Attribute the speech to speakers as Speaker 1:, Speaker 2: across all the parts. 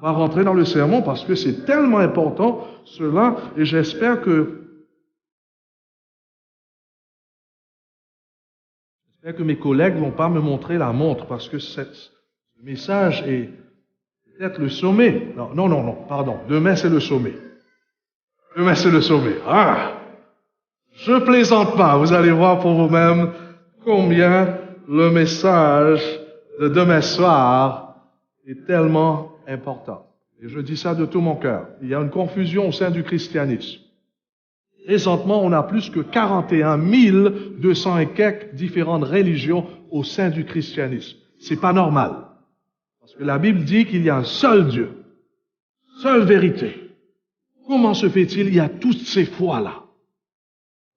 Speaker 1: On va rentrer dans le sermon parce que c'est tellement important, cela, et j'espère que mes collègues ne vont pas me montrer la montre parce que ce message est peut-être le sommet. Non, pardon. Demain, c'est le sommet. Demain, c'est le sommet. Ah! Je plaisante pas. Vous allez voir pour vous-même combien le message de demain soir est tellement important. Et je dis ça de tout mon cœur. Il y a une confusion au sein du christianisme. Présentement, on a plus que 41 200 et quelques différentes religions au sein du christianisme. C'est pas normal. Parce que la Bible dit qu'il y a un seul Dieu, seule vérité. Comment se fait-il? Il y a toutes ces foi-là.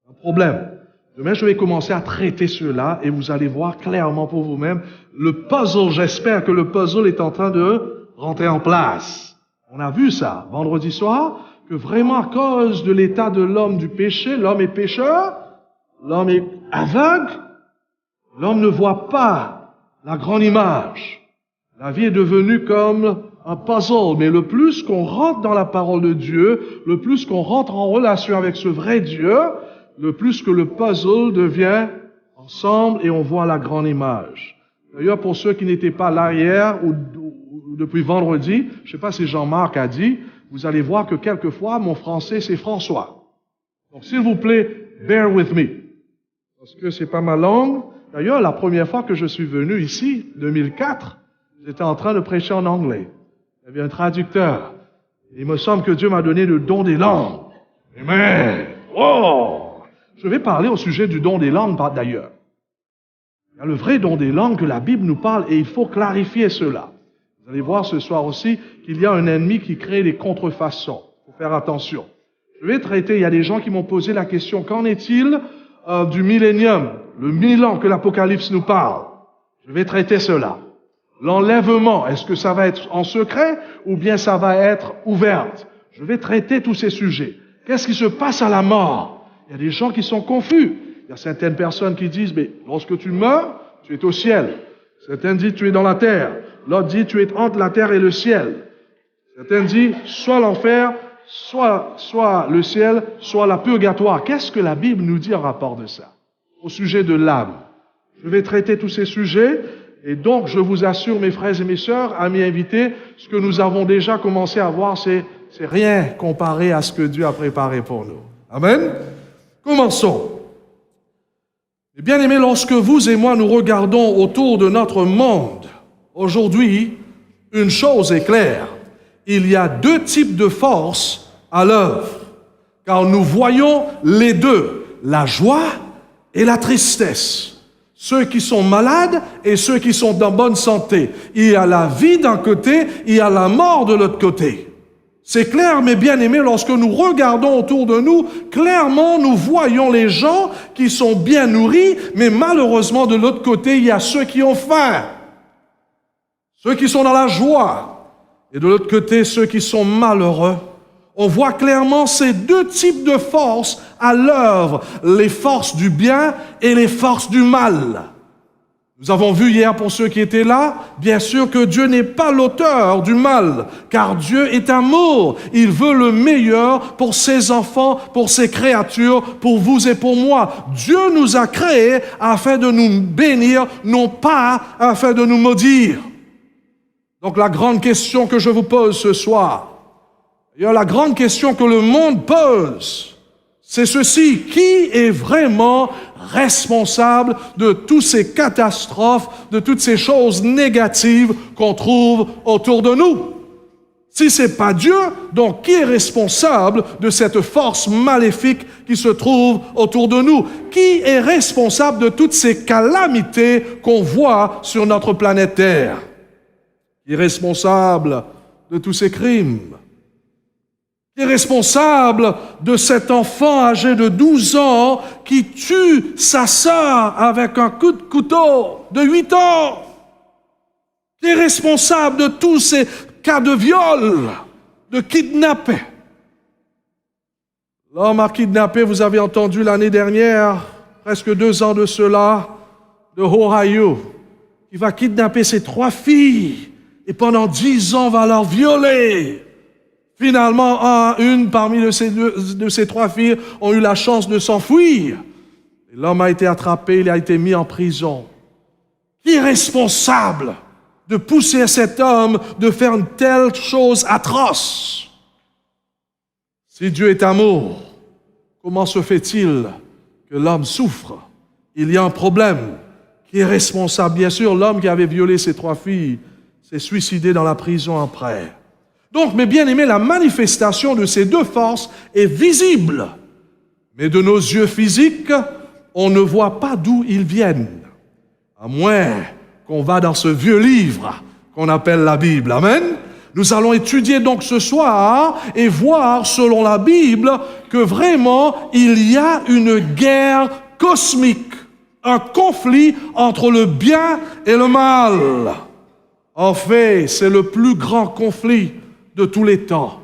Speaker 1: Un problème. Demain, je vais commencer à traiter cela et vous allez voir clairement pour vous-même le puzzle. J'espère que le puzzle est en train de rentrer en place. On a vu ça vendredi soir, que vraiment à cause de l'état de l'homme du péché, l'homme est pécheur, l'homme est aveugle, l'homme ne voit pas la grande image. La vie est devenue comme un puzzle, mais le plus qu'on rentre dans la parole de Dieu, le plus qu'on rentre en relation avec ce vrai Dieu, le plus que le puzzle devient ensemble et on voit la grande image. D'ailleurs, pour ceux qui n'étaient pas là hier ou depuis vendredi, je ne sais pas si Jean-Marc a dit, vous allez voir que quelquefois, mon français, c'est François. Donc, s'il vous plaît, bear with me. Parce que c'est pas ma langue. D'ailleurs, la première fois que je suis venu ici, 2004, j'étais en train de prêcher en anglais. Il y avait un traducteur. Il me semble que Dieu m'a donné le don des langues. Amen. Oh! Je vais parler au sujet du don des langues, d'ailleurs. Il y a le vrai don des langues que la Bible nous parle et il faut clarifier cela. Vous allez voir ce soir aussi qu'il y a un ennemi qui crée des contrefaçons. Il faut faire attention. Je vais traiter, il y a des gens qui m'ont posé la question, qu'en est-il du millénium, le 1000 ans que l'Apocalypse nous parle? Je vais traiter cela. L'enlèvement, est-ce que ça va être en secret ou bien ça va être ouverte? Je vais traiter tous ces sujets. Qu'est-ce qui se passe à la mort? Il y a des gens qui sont confus. Il y a certaines personnes qui disent, mais lorsque tu meurs, tu es au ciel. Certains disent, tu es dans la terre. L'autre dit, tu es entre la terre et le ciel. Certains disent, soit l'enfer, soit le ciel, soit la purgatoire. Qu'est-ce que la Bible nous dit en rapport de ça? Au sujet de l'âme. Je vais traiter tous ces sujets. Et donc, je vous assure, mes frères et mes sœurs, amis invités, ce que nous avons déjà commencé à voir, c'est rien comparé à ce que Dieu a préparé pour nous. Amen. Commençons. Et bien aimés, lorsque vous et moi nous regardons autour de notre monde, aujourd'hui, une chose est claire. Il y a deux types de forces à l'œuvre. Car nous voyons les deux, la joie et la tristesse. Ceux qui sont malades et ceux qui sont en bonne santé. Il y a la vie d'un côté, il y a la mort de l'autre côté. C'est clair, mes bien-aimés, lorsque nous regardons autour de nous, clairement, nous voyons les gens qui sont bien nourris, mais malheureusement, de l'autre côté, il y a ceux qui ont faim. Ceux qui sont dans la joie. Et de l'autre côté, ceux qui sont malheureux. On voit clairement ces deux types de forces à l'œuvre, les forces du bien et les forces du mal. Nous avons vu hier, pour ceux qui étaient là, bien sûr que Dieu n'est pas l'auteur du mal, car Dieu est amour. Il veut le meilleur pour ses enfants, pour ses créatures, pour vous et pour moi. Dieu nous a créés afin de nous bénir, non pas afin de nous maudire. Donc la grande question que je vous pose ce soir, la grande question que le monde pose, c'est ceci: qui est vraiment responsable de toutes ces catastrophes, de toutes ces choses négatives qu'on trouve autour de nous? Si c'est pas Dieu, donc qui est responsable de cette force maléfique qui se trouve autour de nous? Qui est responsable de toutes ces calamités qu'on voit sur notre planète Terre? Qui est responsable de tous ces crimes? Qui est responsable de cet enfant âgé de 12 ans qui tue sa sœur avec un coup de couteau de 8 ans? Qui est responsable de tous ces cas de viol, de kidnapping? L'homme a kidnappé, vous avez entendu l'année dernière, presque 2 ans de cela, de Ohio, qui va kidnapper ses 3 filles et pendant 10 ans va leur violer. Finalement, une parmi de ces 3 filles ont eu la chance de s'enfuir. L'homme a été attrapé, il a été mis en prison. Qui est responsable de pousser cet homme de faire une telle chose atroce? Si Dieu est amour, comment se fait-il que l'homme souffre? Il y a un problème. Qui est responsable? Bien sûr, l'homme qui avait violé ces 3 filles s'est suicidé dans la prison après. Donc, mes bien-aimés, la manifestation de ces 2 forces est visible. Mais de nos yeux physiques, on ne voit pas d'où ils viennent. À moins qu'on va dans ce vieux livre qu'on appelle la Bible. Amen. Nous allons étudier donc ce soir et voir, selon la Bible, que vraiment, il y a une guerre cosmique, un conflit entre le bien et le mal. En fait, c'est le plus grand conflit de tous les temps.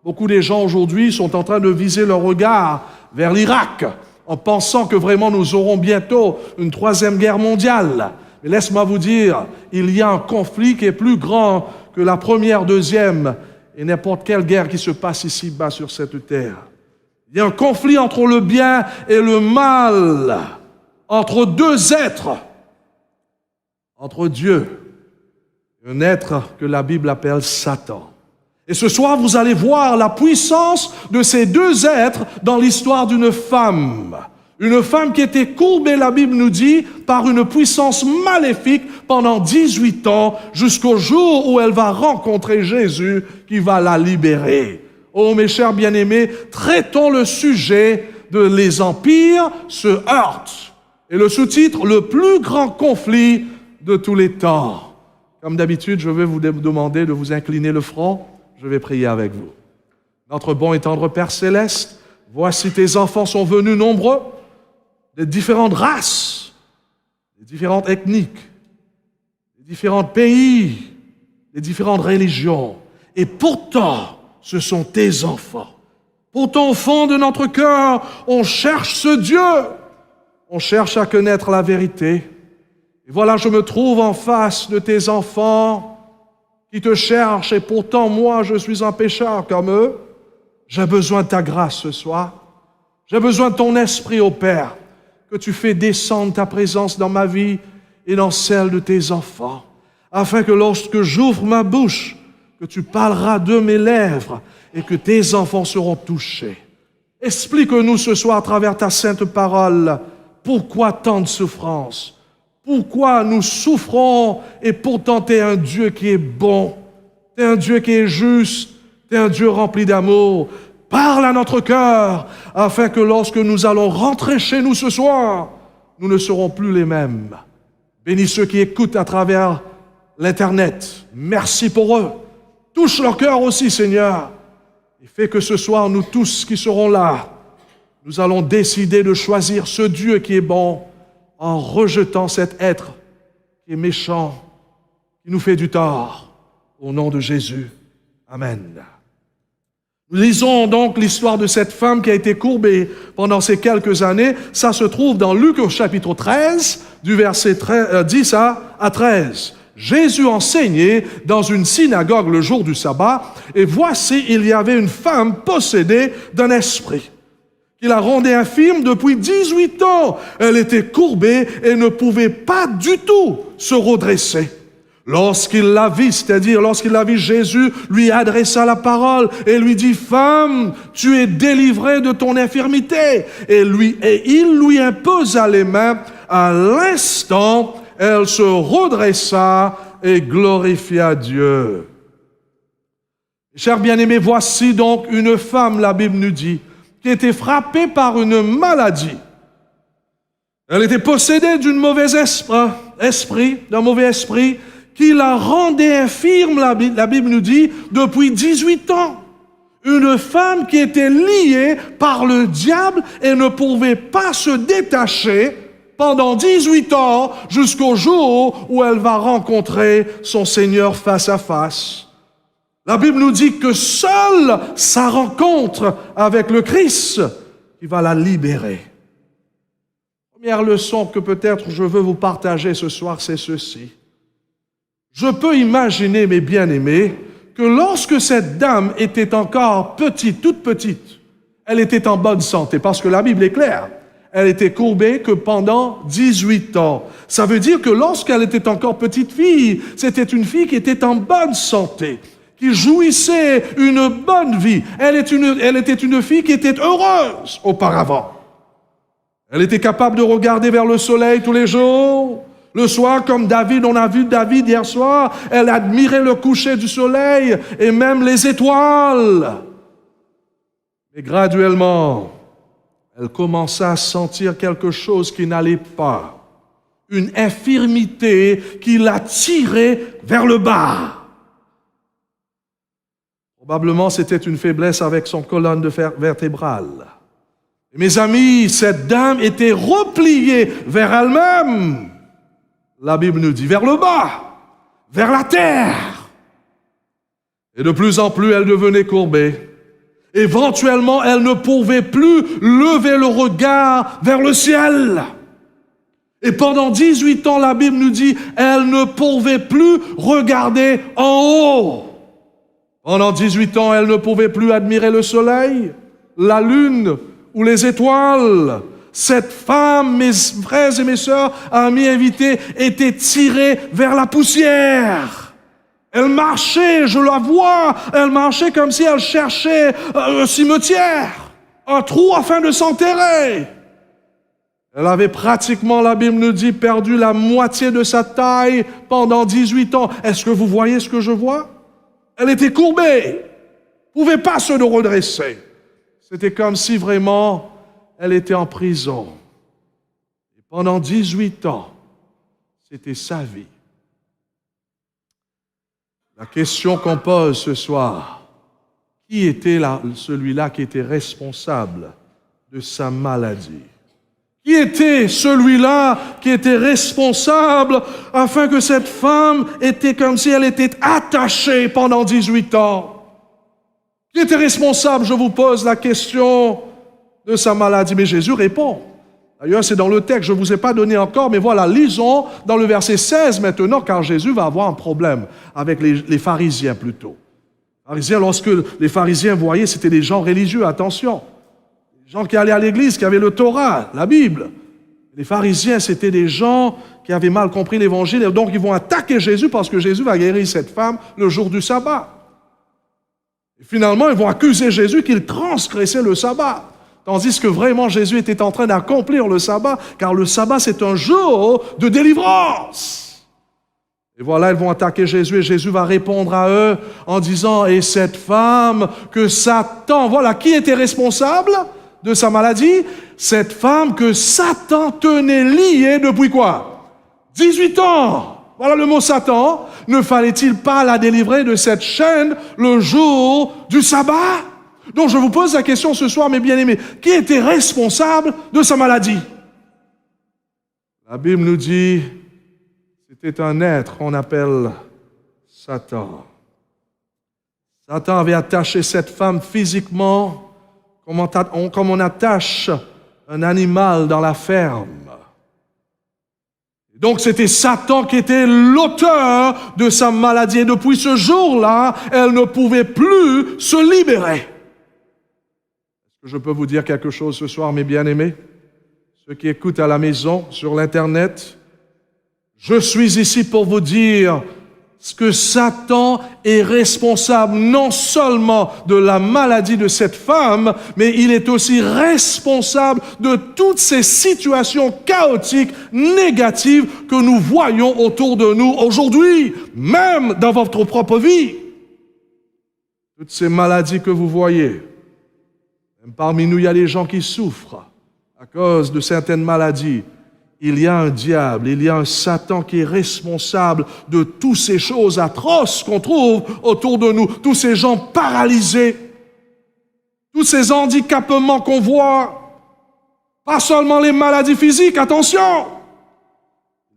Speaker 1: Beaucoup de gens aujourd'hui sont en train de viser leur regard vers l'Irak, en pensant que vraiment nous aurons bientôt une 3e guerre mondiale. Mais laisse-moi vous dire, il y a un conflit qui est plus grand que la première, 2e et n'importe quelle guerre qui se passe ici-bas sur cette terre. Il y a un conflit entre le bien et le mal, entre 2 êtres, entre Dieu et un être que la Bible appelle Satan. Et ce soir, vous allez voir la puissance de ces 2 êtres dans l'histoire d'une femme. Une femme qui était courbée, la Bible nous dit, par une puissance maléfique pendant 18 ans, jusqu'au jour où elle va rencontrer Jésus qui va la libérer. Oh, mes chers bien-aimés, traitons le sujet de les empires se heurtent. Et le sous-titre, le plus grand conflit de tous les temps. Comme d'habitude, je vais vous demander de vous incliner le front. Je vais prier avec vous. Notre bon et tendre Père Céleste, voici tes enfants sont venus nombreux, de différentes races, de différentes ethniques, de différents pays, de différentes religions. Et pourtant, ce sont tes enfants. Pourtant, au fond de notre cœur, on cherche ce Dieu. On cherche à connaître la vérité. Et voilà, je me trouve en face de tes enfants qui te cherchent, et pourtant, moi, je suis un pécheur comme eux. J'ai besoin de ta grâce ce soir. J'ai besoin de ton esprit, ô Père, que tu fais descendre ta présence dans ma vie et dans celle de tes enfants, afin que lorsque j'ouvre ma bouche, que tu parleras de mes lèvres et que tes enfants seront touchés. Explique-nous ce soir à travers ta sainte parole pourquoi tant de souffrance. Pourquoi nous souffrons et pourtant tu es un Dieu qui est bon, tu es un Dieu qui est juste, tu es un Dieu rempli d'amour. Parle à notre cœur afin que lorsque nous allons rentrer chez nous ce soir, nous ne serons plus les mêmes. Bénis ceux qui écoutent à travers l'Internet. Merci pour eux. Touche leur cœur aussi, Seigneur. Et fais que ce soir, nous tous qui serons là, nous allons décider de choisir ce Dieu qui est bon, en rejetant cet être qui est méchant, qui nous fait du tort. Au nom de Jésus. Amen. Nous lisons donc l'histoire de cette femme qui a été courbée pendant ces quelques années. Ça se trouve dans Luc au chapitre 13, du verset 10 à 13. Jésus enseignait dans une synagogue le jour du sabbat, et voici, il y avait une femme possédée d'un esprit qui la rendait infirme depuis 18 ans. Elle était courbée et ne pouvait pas du tout se redresser. Lorsqu'il la vit, c'est-à-dire lorsqu'il la vit, Jésus lui adressa la parole et lui dit « Femme, tu es délivrée de ton infirmité. » Et il lui imposa les mains. À l'instant, elle se redressa et glorifia Dieu. Chers bien-aimés, voici donc une femme, la Bible nous dit, qui était frappée par une maladie. Elle était possédée d'un mauvais esprit, qui la rendait infirme, la Bible nous dit, depuis 18 ans. Une femme qui était liée par le diable et ne pouvait pas se détacher pendant 18 ans jusqu'au jour où elle va rencontrer son Seigneur face à face. La Bible nous dit que seule sa rencontre avec le Christ qui va la libérer. Première leçon que peut-être je veux vous partager ce soir, c'est ceci. Je peux imaginer, mes bien-aimés, que lorsque cette dame était encore petite, toute petite, elle était en bonne santé, parce que la Bible est claire. Elle était courbée que pendant 18 ans. Ça veut dire que lorsqu'elle était encore petite fille, c'était une fille qui était en bonne santé, qui jouissait une bonne vie. Elle était une fille qui était heureuse auparavant. Elle était capable de regarder vers le soleil tous les jours. Le soir, comme David, on a vu David hier soir, elle admirait le coucher du soleil et même les étoiles. Mais graduellement, elle commença à sentir quelque chose qui n'allait pas. Une infirmité qui la tirait vers le bas. Probablement, c'était une faiblesse avec son colonne vertébrale. Et mes amis, cette dame était repliée vers elle-même. La Bible nous dit vers le bas, vers la terre. Et de plus en plus, elle devenait courbée. Éventuellement, elle ne pouvait plus lever le regard vers le ciel. Et pendant 18 ans, la Bible nous dit, elle ne pouvait plus regarder en haut. Pendant 18 ans, elle ne pouvait plus admirer le soleil, la lune ou les étoiles. Cette femme, mes frères et mes sœurs, amis invités, était tirée vers la poussière. Elle marchait, je la vois, elle marchait comme si elle cherchait un cimetière, un trou afin de s'enterrer. Elle avait pratiquement, la Bible nous dit, perdu la moitié de sa taille pendant 18 ans. Est-ce que vous voyez ce que je vois? Elle était courbée, ne pouvait pas se redresser. C'était comme si vraiment elle était en prison. Et pendant 18 ans, c'était sa vie. La question qu'on pose ce soir, qui était celui-là qui était responsable de sa maladie? Qui était celui-là qui était responsable afin que cette femme était comme si elle était attachée pendant 18 ans? Qui était responsable? Je vous pose la question de sa maladie. Mais Jésus répond. D'ailleurs, c'est dans le texte, je ne vous ai pas donné encore, mais voilà, lisons dans le verset 16 maintenant, car Jésus va avoir un problème avec les pharisiens plutôt. Lorsque les pharisiens voyaient, c'était des gens religieux, attention. Des gens qui allaient à l'église, qui avaient le Torah, la Bible. Les pharisiens, c'était des gens qui avaient mal compris l'évangile, et donc ils vont attaquer Jésus parce que Jésus va guérir cette femme le jour du sabbat. Et finalement, ils vont accuser Jésus qu'il transgressait le sabbat. Tandis que vraiment Jésus était en train d'accomplir le sabbat, car le sabbat c'est un jour de délivrance. Et voilà, ils vont attaquer Jésus et Jésus va répondre à eux en disant, et cette femme que Satan, voilà, qui était responsable de sa maladie? Cette femme que Satan tenait liée depuis quoi? 18 ans. Voilà le mot Satan. Ne fallait-il pas la délivrer de cette chaîne le jour du sabbat? Donc je vous pose la question ce soir, mes bien-aimés, qui était responsable de sa maladie? La Bible nous dit, c'était un être qu'on appelle Satan. Satan avait attaché cette femme physiquement comme on attache un animal dans la ferme. Donc c'était Satan qui était l'auteur de sa maladie. Et depuis ce jour-là, elle ne pouvait plus se libérer. Je peux vous dire quelque chose ce soir, mes bien-aimés, ceux qui écoutent à la maison, sur l'Internet. Je suis ici pour vous dire que Satan est responsable non seulement de la maladie de cette femme, mais il est aussi responsable de toutes ces situations chaotiques, négatives que nous voyons autour de nous aujourd'hui, même dans votre propre vie. Toutes ces maladies que vous voyez. Parmi nous, il y a des gens qui souffrent à cause de certaines maladies. Il y a un diable, il y a un Satan qui est responsable de toutes ces choses atroces qu'on trouve autour de nous, tous ces gens paralysés, tous ces handicapements qu'on voit, pas seulement les maladies physiques, attention,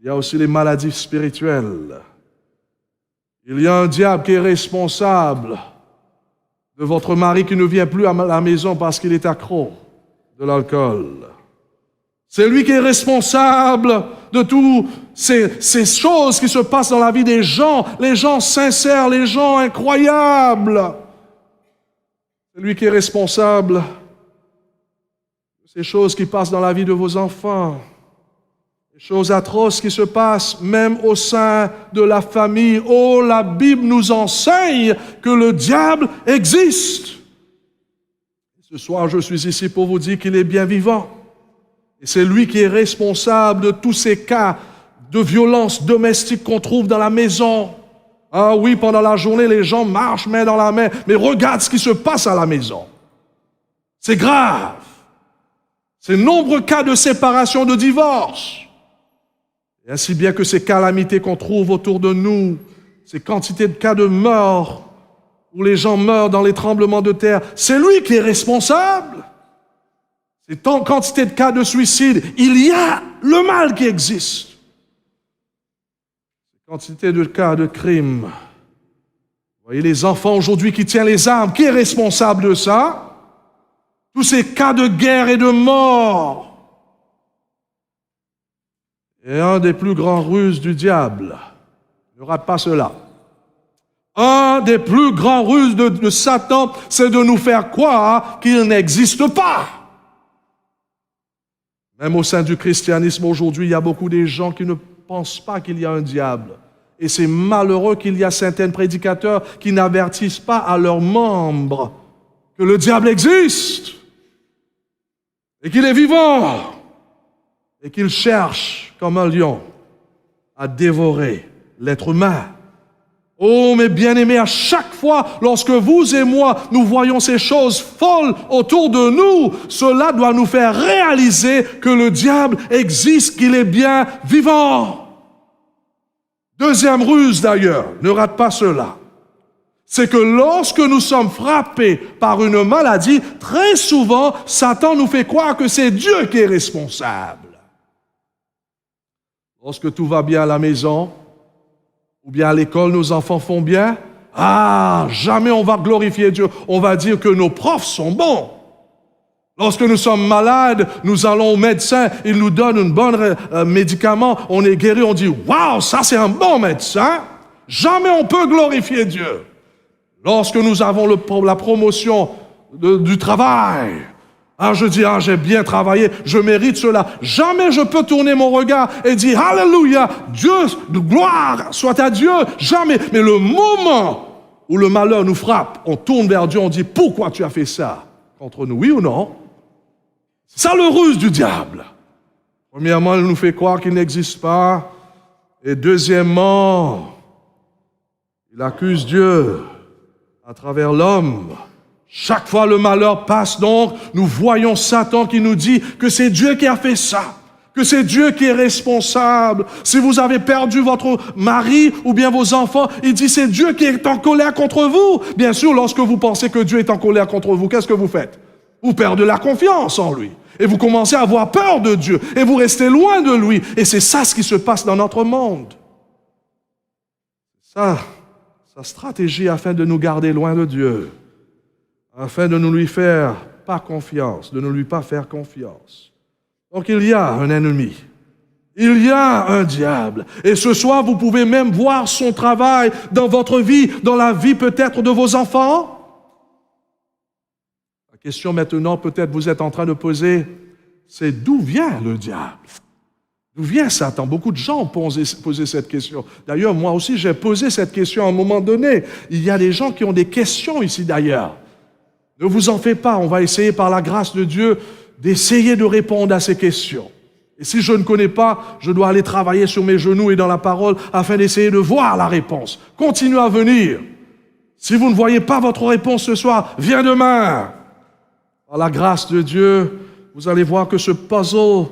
Speaker 1: il y a aussi les maladies spirituelles. Il y a un diable qui est responsable de votre mari qui ne vient plus à la maison parce qu'il est accro de l'alcool. C'est lui qui est responsable de toutes ces choses qui se passent dans la vie des gens sincères, les gens incroyables. C'est lui qui est responsable de ces choses qui passent dans la vie de vos enfants. Des choses atroces qui se passent même au sein de la famille. Oh, la Bible nous enseigne que le diable existe. Ce soir, je suis ici pour vous dire qu'il est bien vivant. Et c'est lui qui est responsable de tous ces cas de violence domestique qu'on trouve dans la maison. Ah oui, pendant la journée, les gens marchent main dans la main, mais regarde ce qui se passe à la maison. C'est grave. C'est nombreux cas de séparation, de divorce. Et ainsi bien que ces calamités qu'on trouve autour de nous, ces quantités de cas de mort, où les gens meurent dans les tremblements de terre, c'est lui qui est responsable. C'est tant quantité de cas de suicide, il y a le mal qui existe. Quantité de cas de crimes. Vous voyez les enfants aujourd'hui qui tiennent les armes, qui est responsable de ça? Tous ces cas de guerre et de mort. Et un des plus grands ruses du diable, ne rate pas cela. Un des plus grands ruses de Satan, c'est de nous faire croire qu'il n'existe pas. Même au sein du christianisme aujourd'hui, il y a beaucoup de gens qui ne pensent pas qu'il y a un diable. Et c'est malheureux qu'il y a certains prédicateurs qui n'avertissent pas à leurs membres que le diable existe et qu'il est vivant et qu'il cherche comme un lion à dévorer l'être humain. Oh, mes bien-aimés, à chaque fois, lorsque vous et moi, nous voyons ces choses folles autour de nous, cela doit nous faire réaliser que le diable existe, qu'il est bien vivant. Deuxième ruse d'ailleurs, ne rate pas cela, c'est que lorsque nous sommes frappés par une maladie, très souvent, Satan nous fait croire que c'est Dieu qui est responsable. Lorsque tout va bien à la maison, ou bien à l'école, nos enfants font bien, jamais on va glorifier Dieu. On va dire que nos profs sont bons. Lorsque nous sommes malades, nous allons au médecin, il nous donne un bon médicament, on est guéri, on dit « Waouh, ça c'est un bon médecin !» Jamais on peut glorifier Dieu. Lorsque nous avons la promotion du travail, je dis « j'ai bien travaillé, je mérite cela ». Jamais je peux tourner mon regard et dire « Alléluia, Dieu, gloire soit à Dieu ». Jamais. Mais le moment où le malheur nous frappe, on tourne vers Dieu, on dit « Pourquoi tu as fait ça contre nous, oui ou non ?» C'est ça le ruse du diable. Premièrement, il nous fait croire qu'il n'existe pas. Et deuxièmement, il accuse Dieu à travers l'homme. Chaque fois le malheur passe donc, nous voyons Satan qui nous dit que c'est Dieu qui a fait ça, que c'est Dieu qui est responsable. Si vous avez perdu votre mari ou bien vos enfants, il dit c'est Dieu qui est en colère contre vous. Bien sûr, lorsque vous pensez que Dieu est en colère contre vous, qu'est-ce que vous faites? Vous perdez la confiance en lui. Et vous commencez à avoir peur de Dieu. Et vous restez loin de lui. Et c'est ça ce qui se passe dans notre monde. Ça, sa stratégie afin de nous garder loin de Dieu. Afin de ne lui faire pas confiance, de ne lui pas faire confiance. Donc il y a un ennemi. Il y a un diable. Et ce soir, vous pouvez même voir son travail dans votre vie, dans la vie peut-être de vos enfants. La question maintenant, peut-être vous êtes en train de poser, c'est d'où vient le diable? D'où vient Satan? Beaucoup de gens ont posé cette question. D'ailleurs, moi aussi, j'ai posé cette question à un moment donné. Il y a des gens qui ont des questions ici d'ailleurs. Ne vous en faites pas, on va essayer par la grâce de Dieu d'essayer de répondre à ces questions. Et si je ne connais pas, je dois aller travailler sur mes genoux et dans la parole afin d'essayer de voir la réponse. Continuez à venir. Si vous ne voyez pas votre réponse ce soir, viens demain. Par la grâce de Dieu, vous allez voir que ce puzzle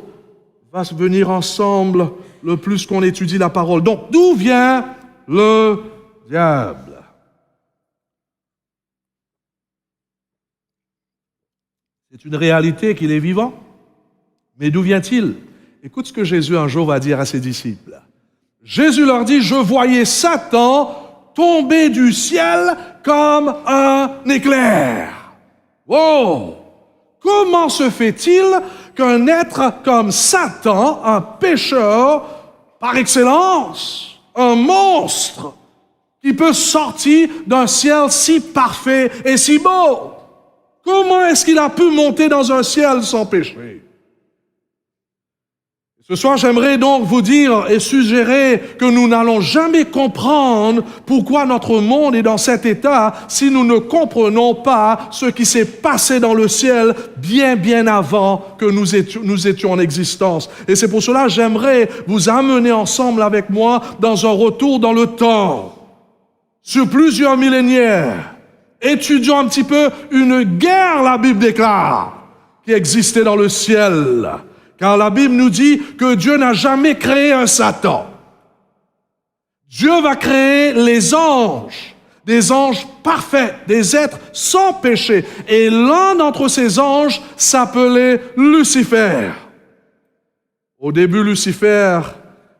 Speaker 1: va se venir ensemble le plus qu'on étudie la parole. Donc, d'où vient le diable? C'est une réalité qu'il est vivant. Mais d'où vient-il? Écoute ce que Jésus un jour va dire à ses disciples. Jésus leur dit, je voyais Satan tomber du ciel comme un éclair. Wow! Comment se fait-il qu'un être comme Satan, un pécheur par excellence, un monstre, qui peut sortir d'un ciel si parfait et si beau. Comment est-ce qu'il a pu monter dans un ciel sans péché? Ce soir, j'aimerais donc vous dire et suggérer que nous n'allons jamais comprendre pourquoi notre monde est dans cet état si nous ne comprenons pas ce qui s'est passé dans le ciel bien avant que nous étions en existence. Et c'est pour cela que j'aimerais vous amener ensemble avec moi dans un retour dans le temps, sur plusieurs millénaires. Étudions un petit peu une guerre, la Bible déclare, qui existait dans le ciel. Car la Bible nous dit que Dieu n'a jamais créé un Satan. Dieu va créer les anges, des anges parfaits, des êtres sans péché. Et l'un d'entre ces anges s'appelait Lucifer. Au début, Lucifer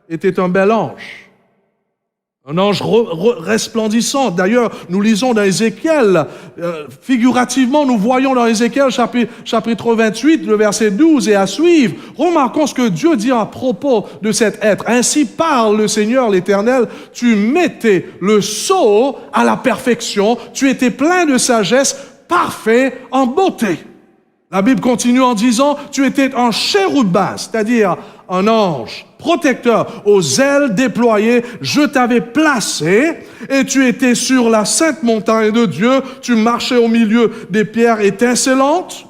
Speaker 1: était un bel ange. Un ange resplendissant. D'ailleurs, nous lisons dans Ézéchiel, figurativement, nous voyons dans Ézéchiel chapitre 28, le verset 12 et à suivre. Remarquons ce que Dieu dit à propos de cet être. Ainsi parle le Seigneur l'Éternel, tu mettais le sceau à la perfection, tu étais plein de sagesse, parfait en beauté. La Bible continue en disant, tu étais un chérubin, c'est-à-dire un ange protecteur aux ailes déployées, je t'avais placé et tu étais sur la sainte montagne de Dieu, tu marchais au milieu des pierres étincelantes.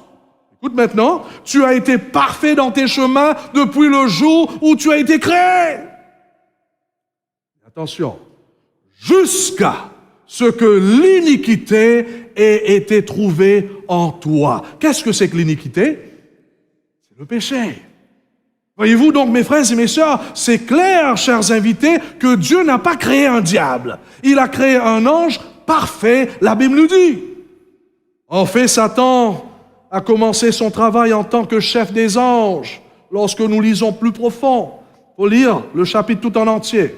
Speaker 1: Écoute maintenant, tu as été parfait dans tes chemins depuis le jour où tu as été créé. Attention, jusqu'à ce que l'iniquité ait été trouvée en toi. Qu'est-ce que c'est que l'iniquité? C'est le péché. Voyez-vous donc, mes frères et mes sœurs, c'est clair, chers invités, que Dieu n'a pas créé un diable. Il a créé un ange parfait, la Bible nous dit. En fait, Satan a commencé son travail en tant que chef des anges. Lorsque nous lisons plus profond, il faut lire le chapitre tout en entier.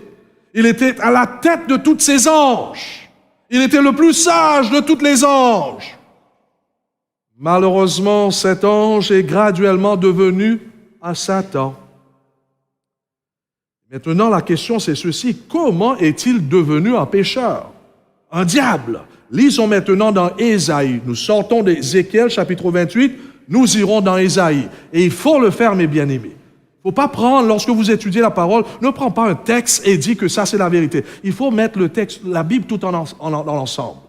Speaker 1: Il était à la tête de tous ces anges. Il était le plus sage de tous les anges. Malheureusement, cet ange est graduellement devenu un Satan. Maintenant, la question c'est ceci, comment est-il devenu un pécheur, un diable? Lisons maintenant dans Ésaïe. Nous sortons d'Ézéchiel, chapitre 28, nous irons dans Ésaïe. Et il faut le faire, mes bien-aimés. Il ne faut pas prendre, lorsque vous étudiez la parole, ne prends pas un texte et dis que ça c'est la vérité. Il faut mettre le texte, la Bible tout dans l'ensemble.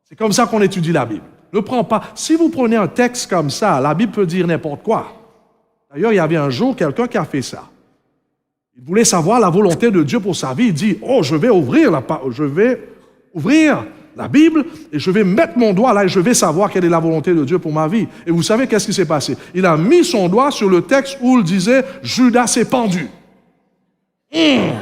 Speaker 1: C'est comme ça qu'on étudie la Bible. Ne prends pas. Si vous prenez un texte comme ça, la Bible peut dire n'importe quoi. D'ailleurs, il y avait un jour quelqu'un qui a fait ça. Il voulait savoir la volonté de Dieu pour sa vie. Il dit, oh, je vais ouvrir la Bible et je vais mettre mon doigt là et je vais savoir quelle est la volonté de Dieu pour ma vie. Et vous savez qu'est-ce qui s'est passé? Il a mis son doigt sur le texte où il disait, Judas s'est pendu. Il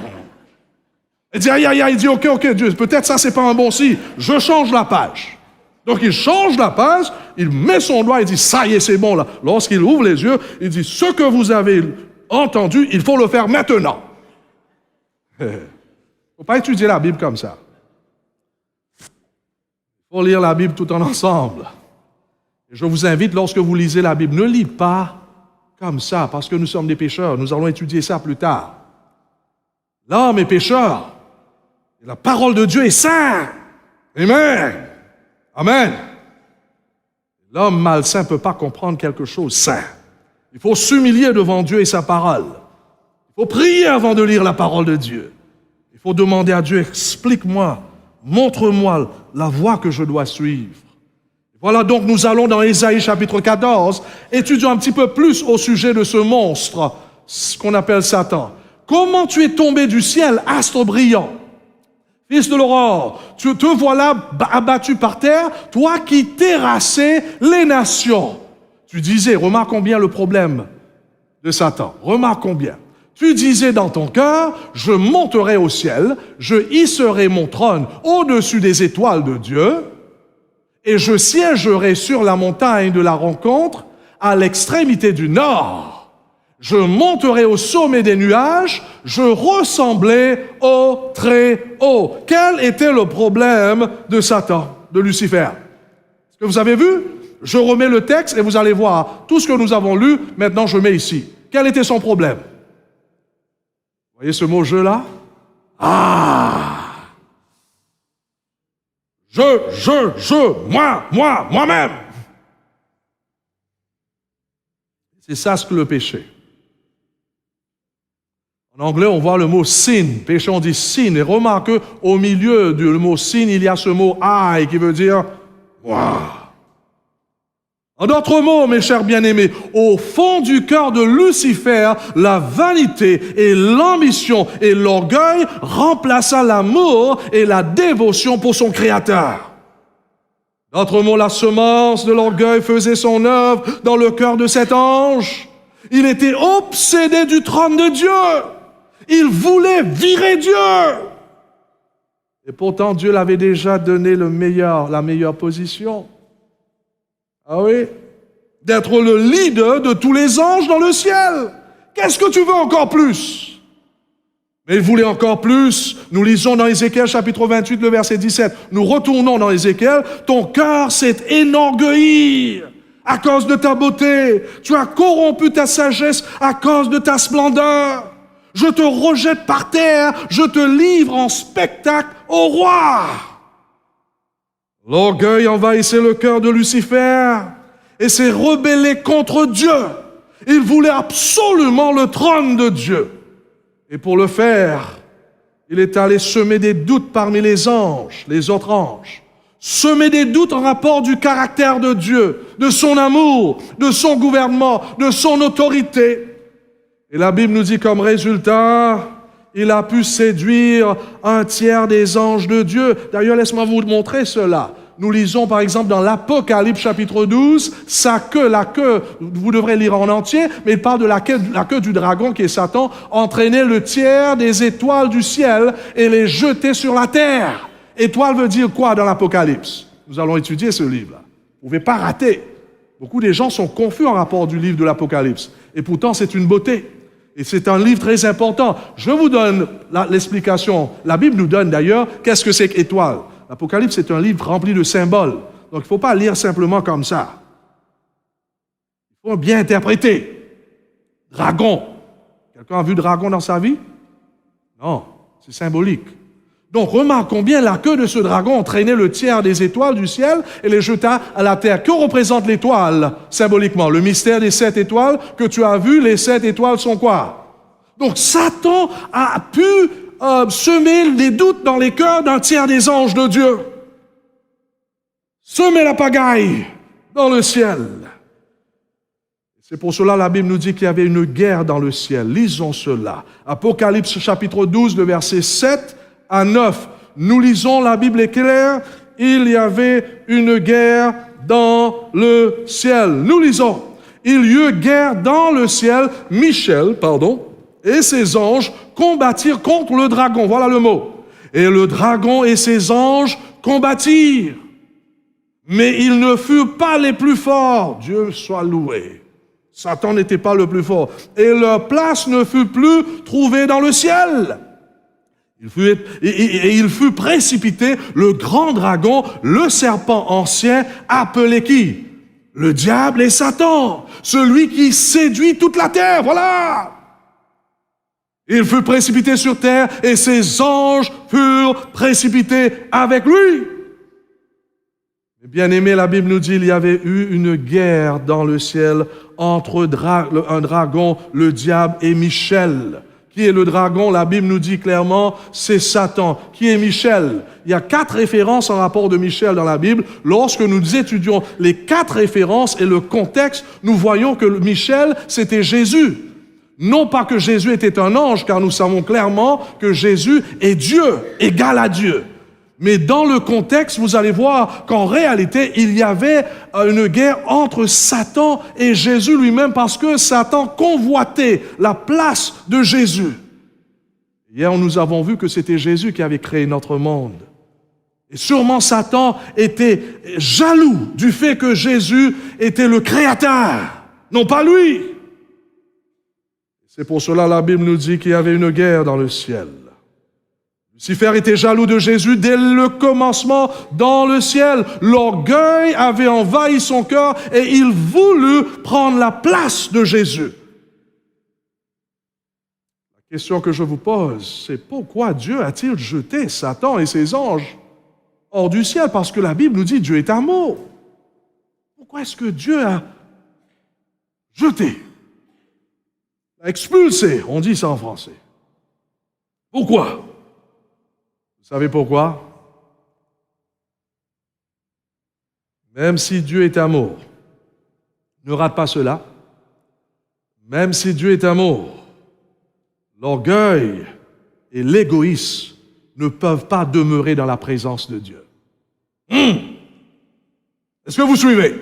Speaker 1: dit, aïe, aïe, aïe, il dit, ok, Dieu, peut-être ça, c'est pas un bon signe. Je change la page. Donc, il change la page, il met son doigt, il dit, ça y est, c'est bon, là. Lorsqu'il ouvre les yeux, il dit, ce que vous avez entendu, il faut le faire maintenant. Il ne faut pas étudier la Bible comme ça. Il faut lire la Bible tout en ensemble. Et je vous invite, lorsque vous lisez la Bible, ne lisez pas comme ça, parce que nous sommes des pécheurs. Nous allons étudier ça plus tard. L'homme est pécheur. Et la parole de Dieu est sainte. Amen. Amen. L'homme malsain ne peut pas comprendre quelque chose saint. Il faut s'humilier devant Dieu et sa parole. Il faut prier avant de lire la parole de Dieu. Il faut demander à Dieu, explique-moi, montre-moi la voie que je dois suivre. Voilà donc, nous allons dans Ésaïe chapitre 14, étudions un petit peu plus au sujet de ce monstre, ce qu'on appelle Satan. Comment tu es tombé du ciel, astre brillant? Fils de l'aurore, tu te voilà abattu par terre, toi qui terrassais les nations. Tu disais, remarquons bien le problème de Satan, remarquons bien. Tu disais dans ton cœur, je monterai au ciel, je hisserai mon trône au-dessus des étoiles de Dieu, et je siégerai sur la montagne de la rencontre à l'extrémité du nord. Je monterai au sommet des nuages, je ressemblais au Très-Haut. Quel était le problème de Satan, de Lucifer? Est-ce que vous avez vu? Je remets le texte et vous allez voir tout ce que nous avons lu, maintenant je mets ici. Quel était son problème? Vous voyez ce mot « je » là? Ah! Moi-même. C'est ça ce que le péché. En anglais, on voit le mot sin. Péché, on dit sin. Et remarque qu'au milieu du mot sin, il y a ce mot I qui veut dire moi. En d'autres mots, mes chers bien-aimés, au fond du cœur de Lucifer, la vanité et l'ambition et l'orgueil remplaça l'amour et la dévotion pour son Créateur. D'autres mots, la semence de l'orgueil faisait son œuvre dans le cœur de cet ange. Il était obsédé du trône de Dieu. Il voulait virer Dieu. Et pourtant, Dieu l'avait déjà donné la meilleure position. Ah oui? D'être le leader de tous les anges dans le ciel. Qu'est-ce que tu veux encore plus? Mais il voulait encore plus. Nous lisons dans Ézéchiel chapitre 28, le verset 17. Nous retournons dans Ézéchiel. Ton cœur s'est énorgueilli à cause de ta beauté. Tu as corrompu ta sagesse à cause de ta splendeur. Je te rejette par terre. Je te livre en spectacle au roi. L'orgueil envahissait le cœur de Lucifer et s'est rebellé contre Dieu. Il voulait absolument le trône de Dieu. Et pour le faire, il est allé semer des doutes parmi les anges, les autres anges. Semer des doutes en rapport du caractère de Dieu, de son amour, de son gouvernement, de son autorité. Et la Bible nous dit comme résultat, il a pu séduire un tiers des anges de Dieu. D'ailleurs, laisse-moi vous montrer cela. Nous lisons par exemple dans l'Apocalypse chapitre 12, la queue, vous devrez lire en entier, mais il parle de la queue du dragon qui est Satan, entraîner le tiers des étoiles du ciel et les jeter sur la terre. Étoile veut dire quoi dans l'Apocalypse? Nous allons étudier ce livre-là. Vous ne pouvez pas rater. Beaucoup des gens sont confus en rapport du livre de l'Apocalypse. Et pourtant, c'est une beauté. Et c'est un livre très important. Je vous donne l'explication. La Bible nous donne d'ailleurs qu'est-ce que c'est qu'étoile. L'Apocalypse est un livre rempli de symboles. Donc il ne faut pas lire simplement comme ça. Il faut bien interpréter. Dragon. Quelqu'un a vu dragon dans sa vie? Non, c'est symbolique. Donc remarquons bien la queue de ce dragon entraînait le tiers des étoiles du ciel et les jeta à la terre. Que représente l'étoile symboliquement? Le mystère des 7 étoiles que tu as vu, les 7 étoiles sont quoi? Donc Satan a pu semer des doutes dans les cœurs d'un tiers des anges de Dieu. Semer la pagaille dans le ciel. C'est pour cela la Bible nous dit qu'il y avait une guerre dans le ciel. Lisons cela. Apocalypse chapitre 12, le verset 7 à 9. Nous lisons, la Bible est claire, il y avait une guerre dans le ciel. Nous lisons, il y eut guerre dans le ciel, Michel, et ses anges combattirent contre le dragon. Voilà le mot. Et le dragon et ses anges combattirent. Mais ils ne furent pas les plus forts. Dieu soit loué. Satan n'était pas le plus fort. Et leur place ne fut plus trouvée dans le ciel. Il fut précipité, le grand dragon, le serpent ancien, appelé qui? Le diable et Satan, celui qui séduit toute la terre, voilà! Il fut précipité sur terre et ses anges furent précipités avec lui. Bien-aimé, la Bible nous dit qu'il y avait eu une guerre dans le ciel entre un dragon, le diable et Michel. Qui est le dragon? La Bible nous dit clairement, c'est Satan. Qui est Michel? Il y a 4 références en rapport de Michel dans la Bible. Lorsque nous étudions les 4 références et le contexte, nous voyons que Michel, c'était Jésus. Non pas que Jésus était un ange, car nous savons clairement que Jésus est Dieu, égal à Dieu. Mais dans le contexte, vous allez voir qu'en réalité, il y avait une guerre entre Satan et Jésus lui-même parce que Satan convoitait la place de Jésus. Hier, nous avons vu que c'était Jésus qui avait créé notre monde. Et sûrement Satan était jaloux du fait que Jésus était le créateur, non pas lui. C'est pour cela que la Bible nous dit qu'il y avait une guerre dans le ciel. Lucifer était jaloux de Jésus dès le commencement dans le ciel. L'orgueil avait envahi son cœur et il voulut prendre la place de Jésus. La question que je vous pose, c'est pourquoi Dieu a-t-il jeté Satan et ses anges hors du ciel? Parce que la Bible nous dit Dieu est amour. Pourquoi est-ce que Dieu a jeté, a expulsé, on dit ça en français? Pourquoi? Vous savez pourquoi? Même si Dieu est amour, ne rate pas cela, même si Dieu est amour, l'orgueil et l'égoïsme ne peuvent pas demeurer dans la présence de Dieu. Est-ce que vous suivez?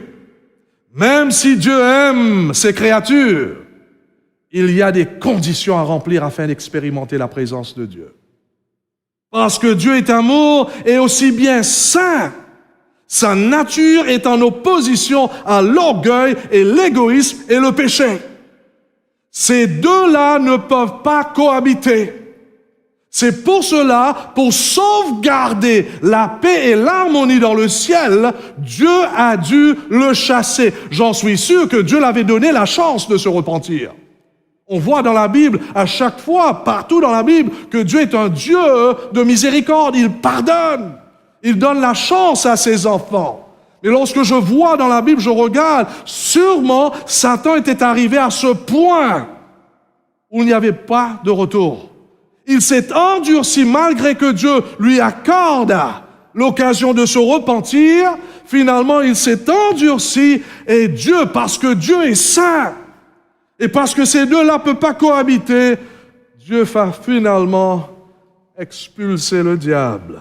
Speaker 1: Même si Dieu aime ses créatures, il y a des conditions à remplir afin d'expérimenter la présence de Dieu. Parce que Dieu est amour et aussi bien saint. Sa nature est en opposition à l'orgueil et l'égoïsme et le péché. Ces deux-là ne peuvent pas cohabiter. C'est pour cela, pour sauvegarder la paix et l'harmonie dans le ciel, Dieu a dû le chasser. J'en suis sûr que Dieu l'avait donné la chance de se repentir. On voit dans la Bible, à chaque fois, partout dans la Bible, que Dieu est un Dieu de miséricorde. Il pardonne. Il donne la chance à ses enfants. Mais lorsque je vois dans la Bible, je regarde, sûrement, Satan était arrivé à ce point où il n'y avait pas de retour. Il s'est endurci malgré que Dieu lui accorde l'occasion de se repentir. Finalement, il s'est endurci et Dieu, parce que Dieu est saint, et parce que ces deux-là ne peuvent pas cohabiter, Dieu va finalement expulser le diable.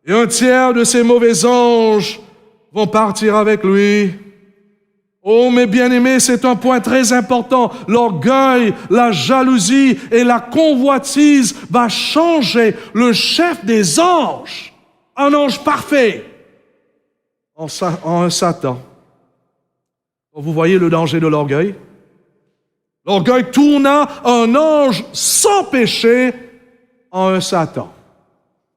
Speaker 1: Et un tiers de ces mauvais anges vont partir avec lui. Oh, mes bien-aimés, c'est un point très important. L'orgueil, la jalousie et la convoitise va changer le chef des anges, un ange parfait, en un Satan. Vous voyez le danger de l'orgueil? L'orgueil tourna un ange sans péché en un Satan.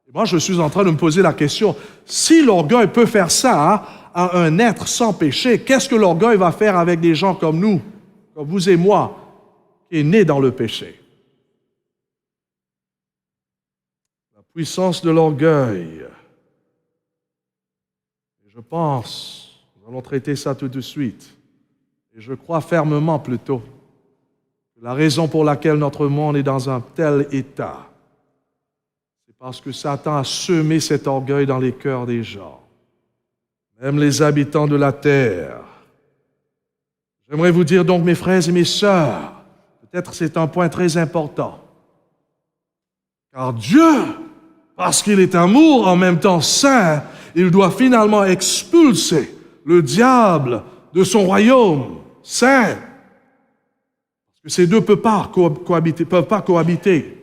Speaker 1: Et moi, je suis en train de me poser la question, si l'orgueil peut faire ça à un être sans péché, qu'est-ce que l'orgueil va faire avec des gens comme nous, comme vous et moi, qui est né dans le péché? La puissance de l'orgueil. Je pense, nous allons traiter ça tout de suite, et je crois fermement plutôt, la raison pour laquelle notre monde est dans un tel état, c'est parce que Satan a semé cet orgueil dans les cœurs des gens, même les habitants de la terre. J'aimerais vous dire donc, mes frères et mes sœurs, peut-être c'est un point très important, car Dieu, parce qu'il est amour en même temps saint, il doit finalement expulser le diable de son royaume saint. Ces deux ne peuvent pas cohabiter.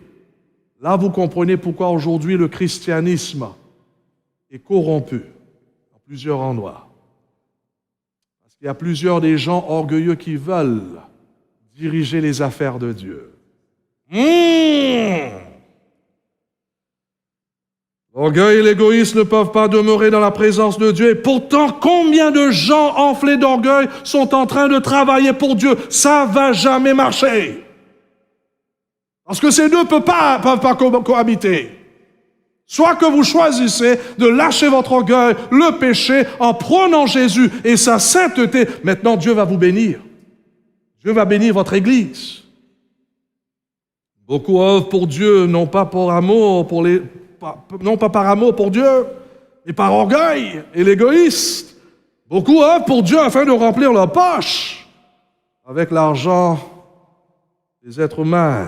Speaker 1: Là, vous comprenez pourquoi aujourd'hui le christianisme est corrompu dans plusieurs endroits. Parce qu'il y a plusieurs des gens orgueilleux qui veulent diriger les affaires de Dieu. L'orgueil et l'égoïsme ne peuvent pas demeurer dans la présence de Dieu. Et pourtant, combien de gens enflés d'orgueil sont en train de travailler pour Dieu? Ça ne va jamais marcher. Parce que ces deux ne peuvent pas cohabiter. Soit que vous choisissez de lâcher votre orgueil, le péché, en prenant Jésus et sa sainteté. Maintenant, Dieu va vous bénir. Dieu va bénir votre Église. Beaucoup œuvrent pour Dieu, non pas par amour pour Dieu, mais par orgueil et l'égoïste. Beaucoup œuvrent pour Dieu afin de remplir leur poche avec l'argent des êtres humains.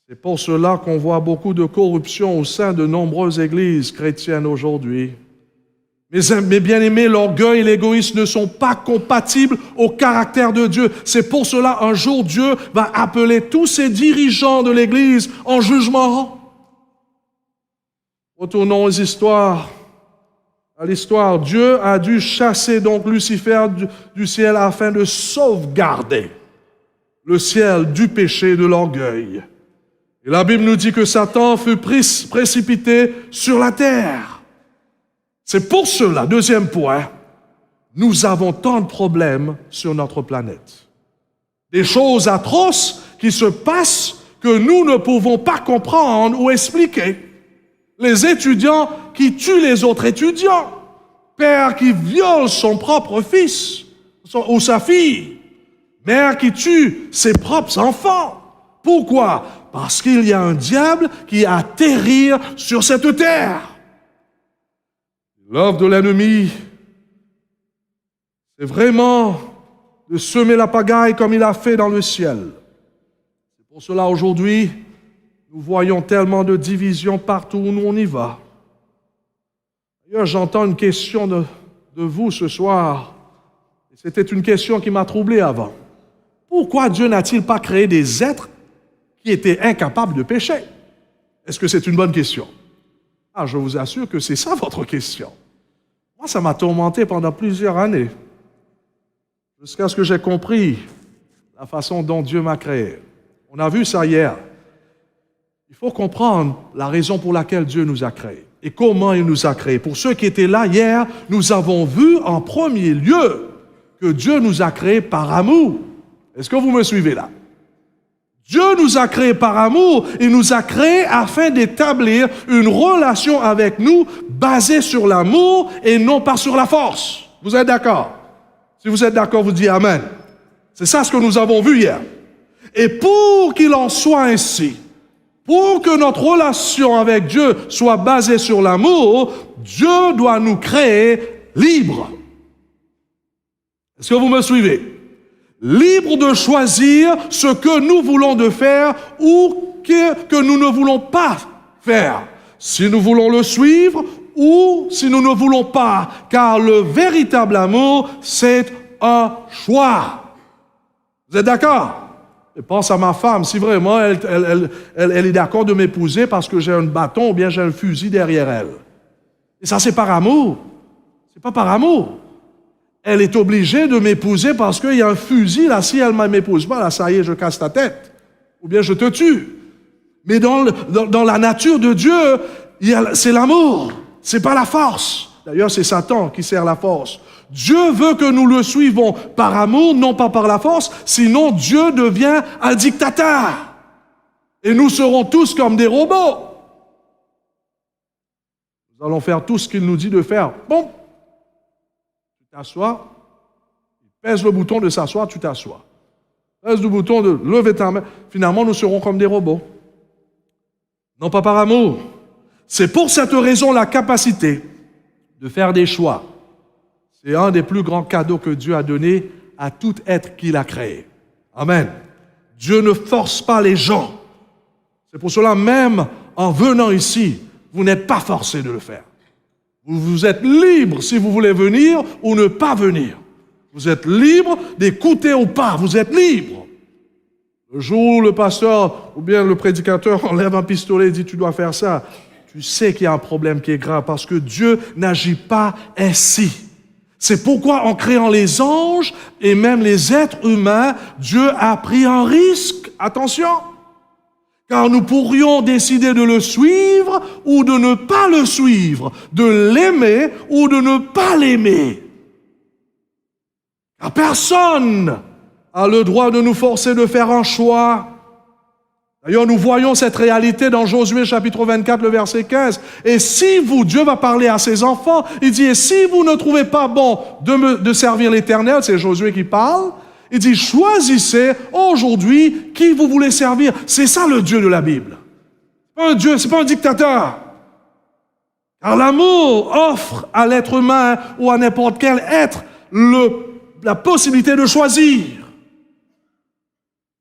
Speaker 1: C'est pour cela qu'on voit beaucoup de corruption au sein de nombreuses églises chrétiennes aujourd'hui. Mes bien-aimés, l'orgueil et l'égoïsme ne sont pas compatibles au caractère de Dieu. C'est pour cela, un jour, Dieu va appeler tous ces dirigeants de l'Église en jugement. Retournons à l'histoire. Dieu a dû chasser donc Lucifer du ciel afin de sauvegarder le ciel du péché et de l'orgueil. Et la Bible nous dit que Satan fut précipité sur la terre. C'est pour cela, deuxième point, nous avons tant de problèmes sur notre planète. Des choses atroces qui se passent que nous ne pouvons pas comprendre ou expliquer. Les étudiants qui tuent les autres étudiants, père qui viole son propre fils ou sa fille, mère qui tue ses propres enfants. Pourquoi? Parce qu'il y a un diable qui atterrit sur cette terre. L'œuvre de l'ennemi, c'est vraiment de semer la pagaille comme il a fait dans le ciel. C'est pour cela aujourd'hui, nous voyons tellement de divisions partout où on y va. D'ailleurs, j'entends une question de vous ce soir. C'était une question qui m'a troublé avant. Pourquoi Dieu n'a-t-il pas créé des êtres qui étaient incapables de pécher? Est-ce que c'est une bonne question? Ah, je vous assure que c'est ça votre question. Moi, ça m'a tourmenté pendant plusieurs années, jusqu'à ce que j'ai compris la façon dont Dieu m'a créé. On a vu ça hier. Il faut comprendre la raison pour laquelle Dieu nous a créés et comment il nous a créés. Pour ceux qui étaient là hier, nous avons vu en premier lieu que Dieu nous a créés par amour. Est-ce que vous me suivez là? Dieu nous a créés par amour, il nous a créés afin d'établir une relation avec nous basée sur l'amour et non pas sur la force. Vous êtes d'accord? Si vous êtes d'accord, vous dites Amen. C'est ça ce que nous avons vu hier. Et pour qu'il en soit ainsi, pour que notre relation avec Dieu soit basée sur l'amour, Dieu doit nous créer libres. Est-ce que vous me suivez? Libre de choisir ce que nous voulons de faire ou que nous ne voulons pas faire. Si nous voulons le suivre ou si nous ne voulons pas. Car le véritable amour, c'est un choix. Vous êtes d'accord? Je pense à ma femme, si vraiment elle est d'accord de m'épouser parce que j'ai un bâton ou bien j'ai un fusil derrière elle. Et ça, c'est par amour. C'est pas par amour. Elle est obligée de m'épouser parce qu'il y a un fusil, là, si elle ne m'épouse pas, là, ça y est, je casse ta tête. Ou bien je te tue. Mais dans la nature de Dieu, c'est l'amour, c'est pas la force. D'ailleurs, c'est Satan qui sert la force. Dieu veut que nous le suivons par amour, non pas par la force, sinon Dieu devient un dictateur. Et nous serons tous comme des robots. Nous allons faire tout ce qu'il nous dit de faire. Bon. T'assois, il pèse le bouton de s'asseoir, tu t'assois. Pèse le bouton de lever ta main. Finalement, nous serons comme des robots. Non pas par amour. C'est pour cette raison la capacité de faire des choix. C'est un des plus grands cadeaux que Dieu a donné à tout être qu'il a créé. Amen. Dieu ne force pas les gens. C'est pour cela, même en venant ici, vous n'êtes pas forcé de le faire. Vous êtes libre si vous voulez venir ou ne pas venir. Vous êtes libre d'écouter ou pas. Vous êtes libre. Le jour où le pasteur ou bien le prédicateur enlève un pistolet et dit « tu dois faire ça », tu sais qu'il y a un problème qui est grave parce que Dieu n'agit pas ainsi. C'est pourquoi en créant les anges et même les êtres humains, Dieu a pris un risque. Attention! Car nous pourrions décider de le suivre ou de ne pas le suivre, de l'aimer ou de ne pas l'aimer. Car personne n'a le droit de nous forcer de faire un choix. D'ailleurs, nous voyons cette réalité dans Josué chapitre 24, le verset 15. Et si vous, Dieu va parler à ses enfants, il dit, et si vous ne trouvez pas bon de servir l'Éternel, c'est Josué qui parle, il dit, choisissez aujourd'hui qui vous voulez servir. C'est ça le Dieu de la Bible. C'est pas un Dieu, c'est pas un dictateur. Car l'amour offre à l'être humain ou à n'importe quel être la possibilité de choisir.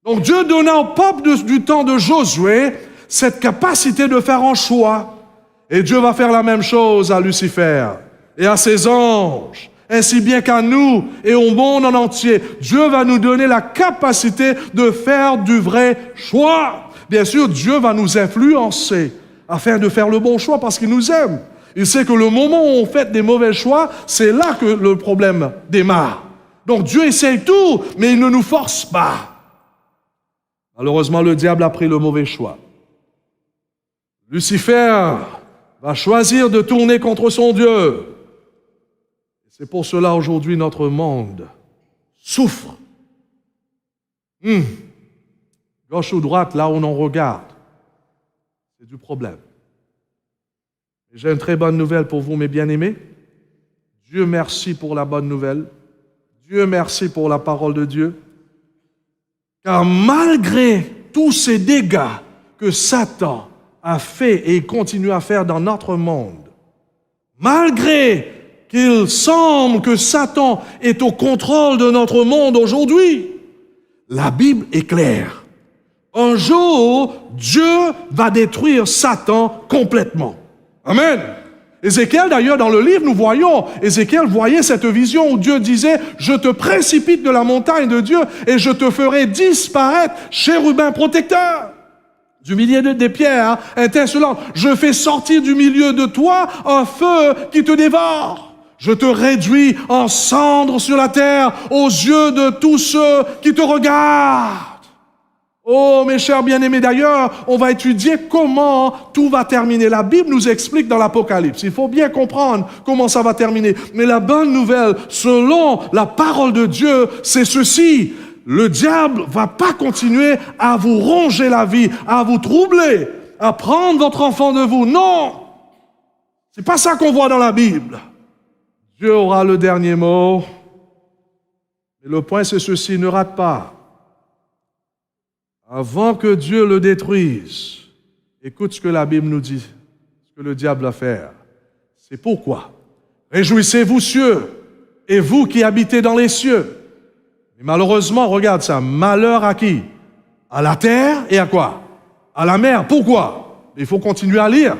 Speaker 1: Donc Dieu donna au peuple du temps de Josué cette capacité de faire un choix. Et Dieu va faire la même chose à Lucifer et à ses anges. Ainsi bien qu'à nous et au monde en entier, Dieu va nous donner la capacité de faire du vrai choix. Bien sûr, Dieu va nous influencer afin de faire le bon choix parce qu'il nous aime. Il sait que le moment où on fait des mauvais choix, c'est là que le problème démarre. Donc Dieu essaye tout, mais il ne nous force pas. Malheureusement, le diable a pris le mauvais choix. Lucifer va choisir de tourner contre son Dieu. C'est pour cela aujourd'hui notre monde souffre. Gauche ou droite, là où on regarde, c'est du problème. J'ai une très bonne nouvelle pour vous, mes bien-aimés. Dieu merci pour la bonne nouvelle. Dieu merci pour la parole de Dieu. Car malgré tous ces dégâts que Satan a fait et continue à faire dans notre monde, malgré qu'il semble que Satan est au contrôle de notre monde aujourd'hui, la Bible est claire. Un jour, Dieu va détruire Satan complètement. Amen. Ézéchiel, d'ailleurs, dans le livre, nous voyons, Ézéchiel voyait cette vision où Dieu disait, « Je te précipite de la montagne de Dieu et je te ferai disparaître, chérubin protecteur. » Du milieu des pierres étincelantes, je fais sortir du milieu de toi un feu qui te dévore. Je te réduis en cendres sur la terre aux yeux de tous ceux qui te regardent. Oh, mes chers bien-aimés, d'ailleurs, on va étudier comment tout va terminer. La Bible nous explique dans l'Apocalypse. Il faut bien comprendre comment ça va terminer. Mais la bonne nouvelle, selon la parole de Dieu, c'est ceci. Le diable va pas continuer à vous ronger la vie, à vous troubler, à prendre votre enfant de vous. Non! C'est pas ça qu'on voit dans la Bible. Dieu aura le dernier mot. Mais le point, c'est ceci, ne rate pas. Avant que Dieu le détruise, écoute ce que la Bible nous dit, ce que le diable va faire. C'est pourquoi. Réjouissez-vous, cieux, et vous qui habitez dans les cieux. Mais malheureusement, regarde ça, malheur à qui? À la terre et à quoi? À la mer. Pourquoi? Il faut continuer à lire.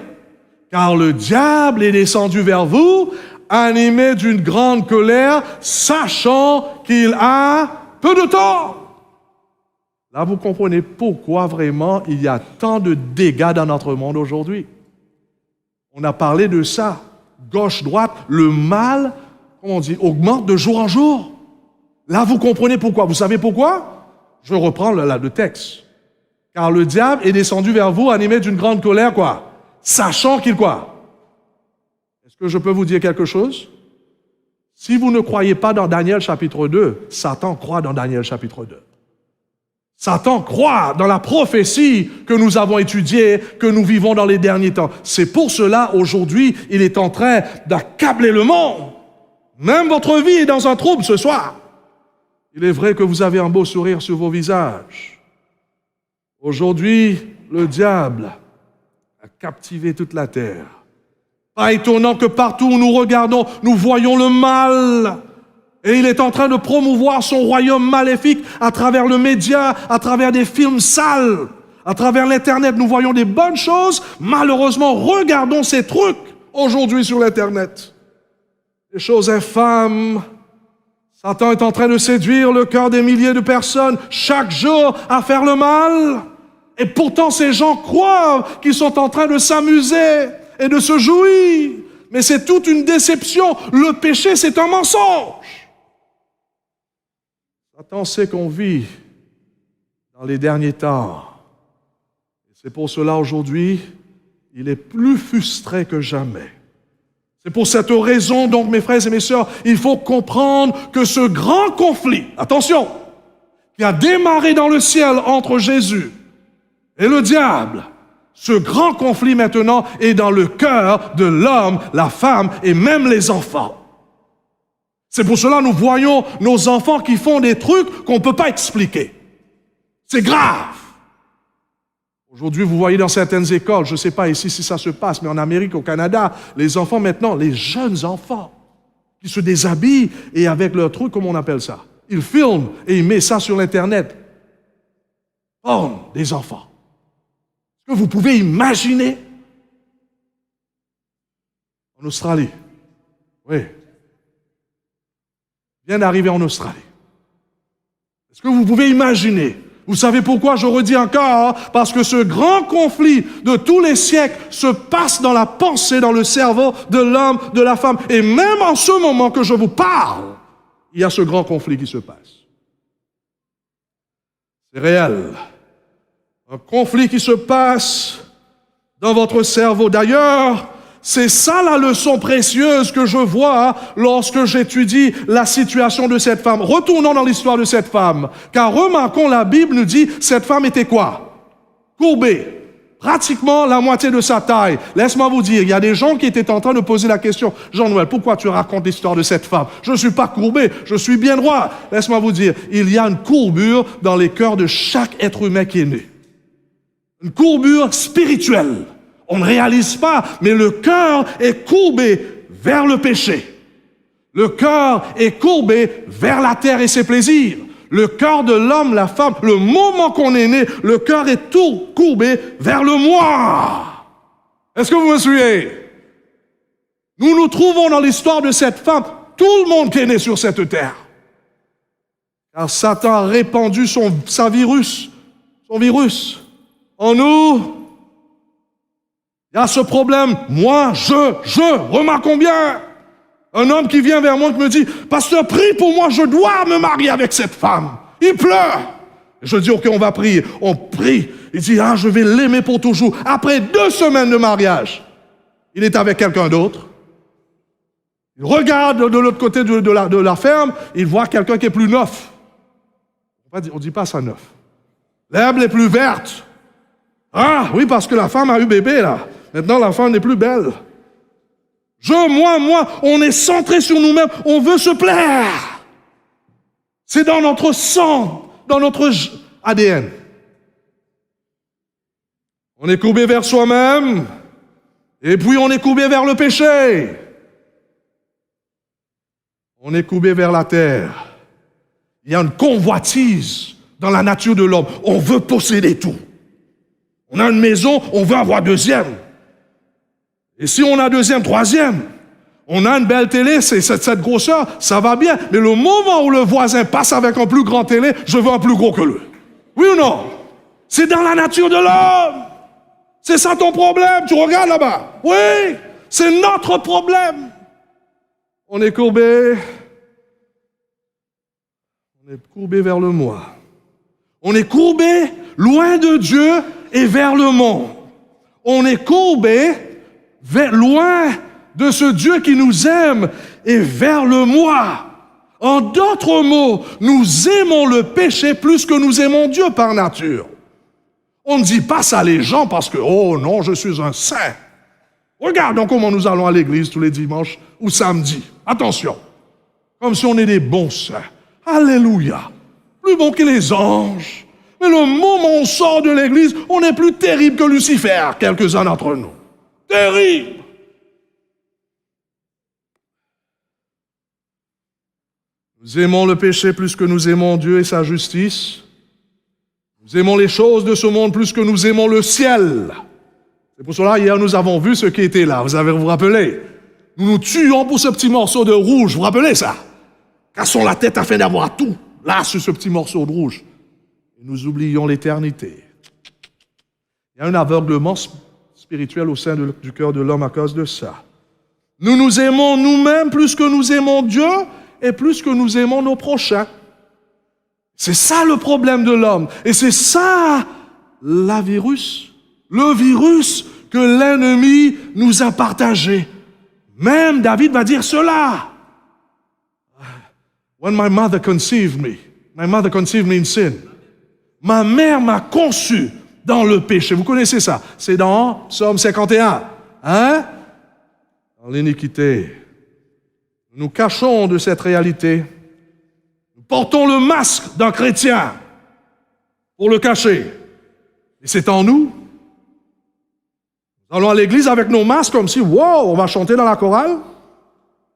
Speaker 1: Car le diable est descendu vers vous, animé d'une grande colère, sachant qu'il a peu de temps. Là, vous comprenez pourquoi vraiment il y a tant de dégâts dans notre monde aujourd'hui. On a parlé de ça. Gauche-droite, le mal, comment on dit, augmente de jour en jour. Là, vous comprenez pourquoi. Vous savez pourquoi? Je reprends le texte. Car le diable est descendu vers vous, animé d'une grande colère, quoi? Sachant qu'il, quoi? Est-ce que je peux vous dire quelque chose? Si vous ne croyez pas dans Daniel chapitre 2, Satan croit dans Daniel chapitre 2. Satan croit dans la prophétie que nous avons étudiée, que nous vivons dans les derniers temps. C'est pour cela, aujourd'hui, il est en train d'accabler le monde. Même votre vie est dans un trouble ce soir. Il est vrai que vous avez un beau sourire sur vos visages. Aujourd'hui, le diable a captivé toute la terre. Pas étonnant que partout où nous regardons, nous voyons le mal. Et il est en train de promouvoir son royaume maléfique à travers le média, à travers des films sales, à travers l'Internet. Nous voyons des bonnes choses. Malheureusement, regardons ces trucs aujourd'hui sur l'Internet. Des choses infâmes. Satan est en train de séduire le cœur des milliers de personnes chaque jour à faire le mal. Et pourtant, ces gens croient qu'ils sont en train de s'amuser et de se jouir. Mais c'est toute une déception. Le péché, c'est un mensonge. Satan sait qu'on vit dans les derniers temps. C'est pour cela, aujourd'hui, il est plus frustré que jamais. C'est pour cette raison, donc, mes frères et mes sœurs, il faut comprendre que ce grand conflit, attention, qui a démarré dans le ciel entre Jésus et le diable, ce grand conflit maintenant est dans le cœur de l'homme, la femme et même les enfants. C'est pour cela que nous voyons nos enfants qui font des trucs qu'on ne peut pas expliquer. C'est grave. Aujourd'hui, vous voyez dans certaines écoles, je ne sais pas ici si ça se passe, mais en Amérique, au Canada, les enfants maintenant, les jeunes enfants, qui se déshabillent et avec leur truc, comment on appelle ça? Ils filment et ils mettent ça sur l'Internet. Oh, des enfants. Est-ce que vous pouvez imaginer? En Australie. Oui. Vient d'arriver en Australie. Est-ce que vous pouvez imaginer? Vous savez pourquoi je redis encore? Parce que ce grand conflit de tous les siècles se passe dans la pensée, dans le cerveau de l'homme, de la femme. Et même en ce moment que je vous parle, il y a ce grand conflit qui se passe. C'est réel. Un conflit qui se passe dans votre cerveau. D'ailleurs, c'est ça la leçon précieuse que je vois lorsque j'étudie la situation de cette femme. Retournons dans l'histoire de cette femme, car remarquons, la Bible nous dit, cette femme était quoi? Courbée. Pratiquement la moitié de sa taille. Laisse-moi vous dire, il y a des gens qui étaient en train de poser la question, Jean-Noël, pourquoi tu racontes l'histoire de cette femme? Je ne suis pas courbé, je suis bien droit. Laisse-moi vous dire, il y a une courbure dans les cœurs de chaque être humain qui est né. Une courbure spirituelle. On ne réalise pas, mais le cœur est courbé vers le péché. Le cœur est courbé vers la terre et ses plaisirs. Le cœur de l'homme, la femme, le moment qu'on est né, le cœur est tout courbé vers le moi. Est-ce que vous me suivez? Nous nous trouvons dans l'histoire de cette femme, tout le monde qui est né sur cette terre. Car Satan a répandu son virus en nous. Il y a ce problème, moi, remarquons bien. Un homme qui vient vers moi et me dit, pasteur, prie pour moi, je dois me marier avec cette femme. Il pleure. Je dis, ok, on va prier. On prie. Il dit, je vais l'aimer pour toujours. Après 2 semaines de mariage, il est avec quelqu'un d'autre. Il regarde de l'autre côté de la ferme, il voit quelqu'un qui est plus neuf. On ne dit pas ça neuf. L'herbe est plus verte. Ah, oui, parce que la femme a eu bébé, là. Maintenant, la femme n'est plus belle. Moi, on est centré sur nous-mêmes, on veut se plaire. C'est dans notre sang, dans notre ADN. On est courbé vers soi-même, et puis on est courbé vers le péché. On est courbé vers la terre. Il y a une convoitise dans la nature de l'homme. On veut posséder tout. On a une maison, on veut avoir 2e. Et si on a 2e, 3e, on a une belle télé, c'est cette grosseur, ça va bien. Mais le moment où le voisin passe avec un plus grand télé, je veux un plus gros que lui. Oui ou non? C'est dans la nature de l'homme. C'est ça ton problème, tu regardes là-bas. Oui, c'est notre problème. On est courbé vers le moi. On est courbé loin de Dieu et vers le monde. On est courbé loin de ce Dieu qui nous aime et vers le moi. En d'autres mots, nous aimons le péché plus que nous aimons Dieu par nature. On ne dit pas ça les gens parce que, oh non, je suis un saint. Regardons comment nous allons à l'église tous les dimanches ou samedis. Attention, comme si on est des bons saints. Alléluia. Plus bons que les anges. Mais le moment où on sort de l'église, on est plus terrible que Lucifer, quelques-uns d'entre nous. Terrible. Nous aimons le péché plus que nous aimons Dieu et sa justice. Nous aimons les choses de ce monde plus que nous aimons le ciel. C'est pour cela, hier, nous avons vu ce qui était là. Vous vous rappelez? Nous nous tuons pour ce petit morceau de rouge. Vous vous rappelez ça? Cassons la tête afin d'avoir tout, là, sur ce petit morceau de rouge. Et nous oublions l'éternité. Il y a un aveuglement spirituel au sein du cœur de l'homme à cause de ça. Nous nous aimons nous-mêmes plus que nous aimons Dieu et plus que nous aimons nos prochains. C'est ça le problème de l'homme. Et c'est ça le virus que l'ennemi nous a partagé. Même David va dire cela. When my mother conceived me in sin. Ma mère m'a conçu dans le péché. Vous connaissez ça? C'est dans Psaume 51. Hein? Dans l'iniquité. Nous cachons de cette réalité. Nous portons le masque d'un chrétien pour le cacher. Et c'est en nous. Nous allons à l'église avec nos masques comme si, wow, on va chanter dans la chorale.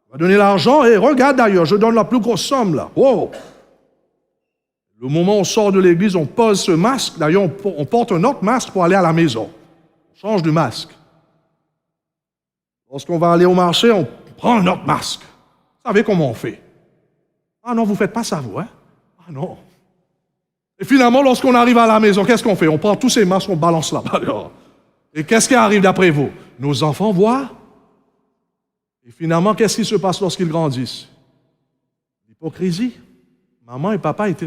Speaker 1: On va donner l'argent. Et regarde d'ailleurs, je donne la plus grosse somme là. Wow. Le moment où on sort de l'église, on pose ce masque. D'ailleurs, on porte un autre masque pour aller à la maison. On change de masque. Lorsqu'on va aller au marché, on prend un autre masque. Vous savez comment on fait? Ah non, vous ne faites pas ça, vous, hein? Ah non. Et finalement, lorsqu'on arrive à la maison, qu'est-ce qu'on fait? On prend tous ces masques, on balance là-bas. Et qu'est-ce qui arrive d'après vous? Nos enfants voient. Et finalement, qu'est-ce qui se passe lorsqu'ils grandissent? L'hypocrisie. Maman et papa étaient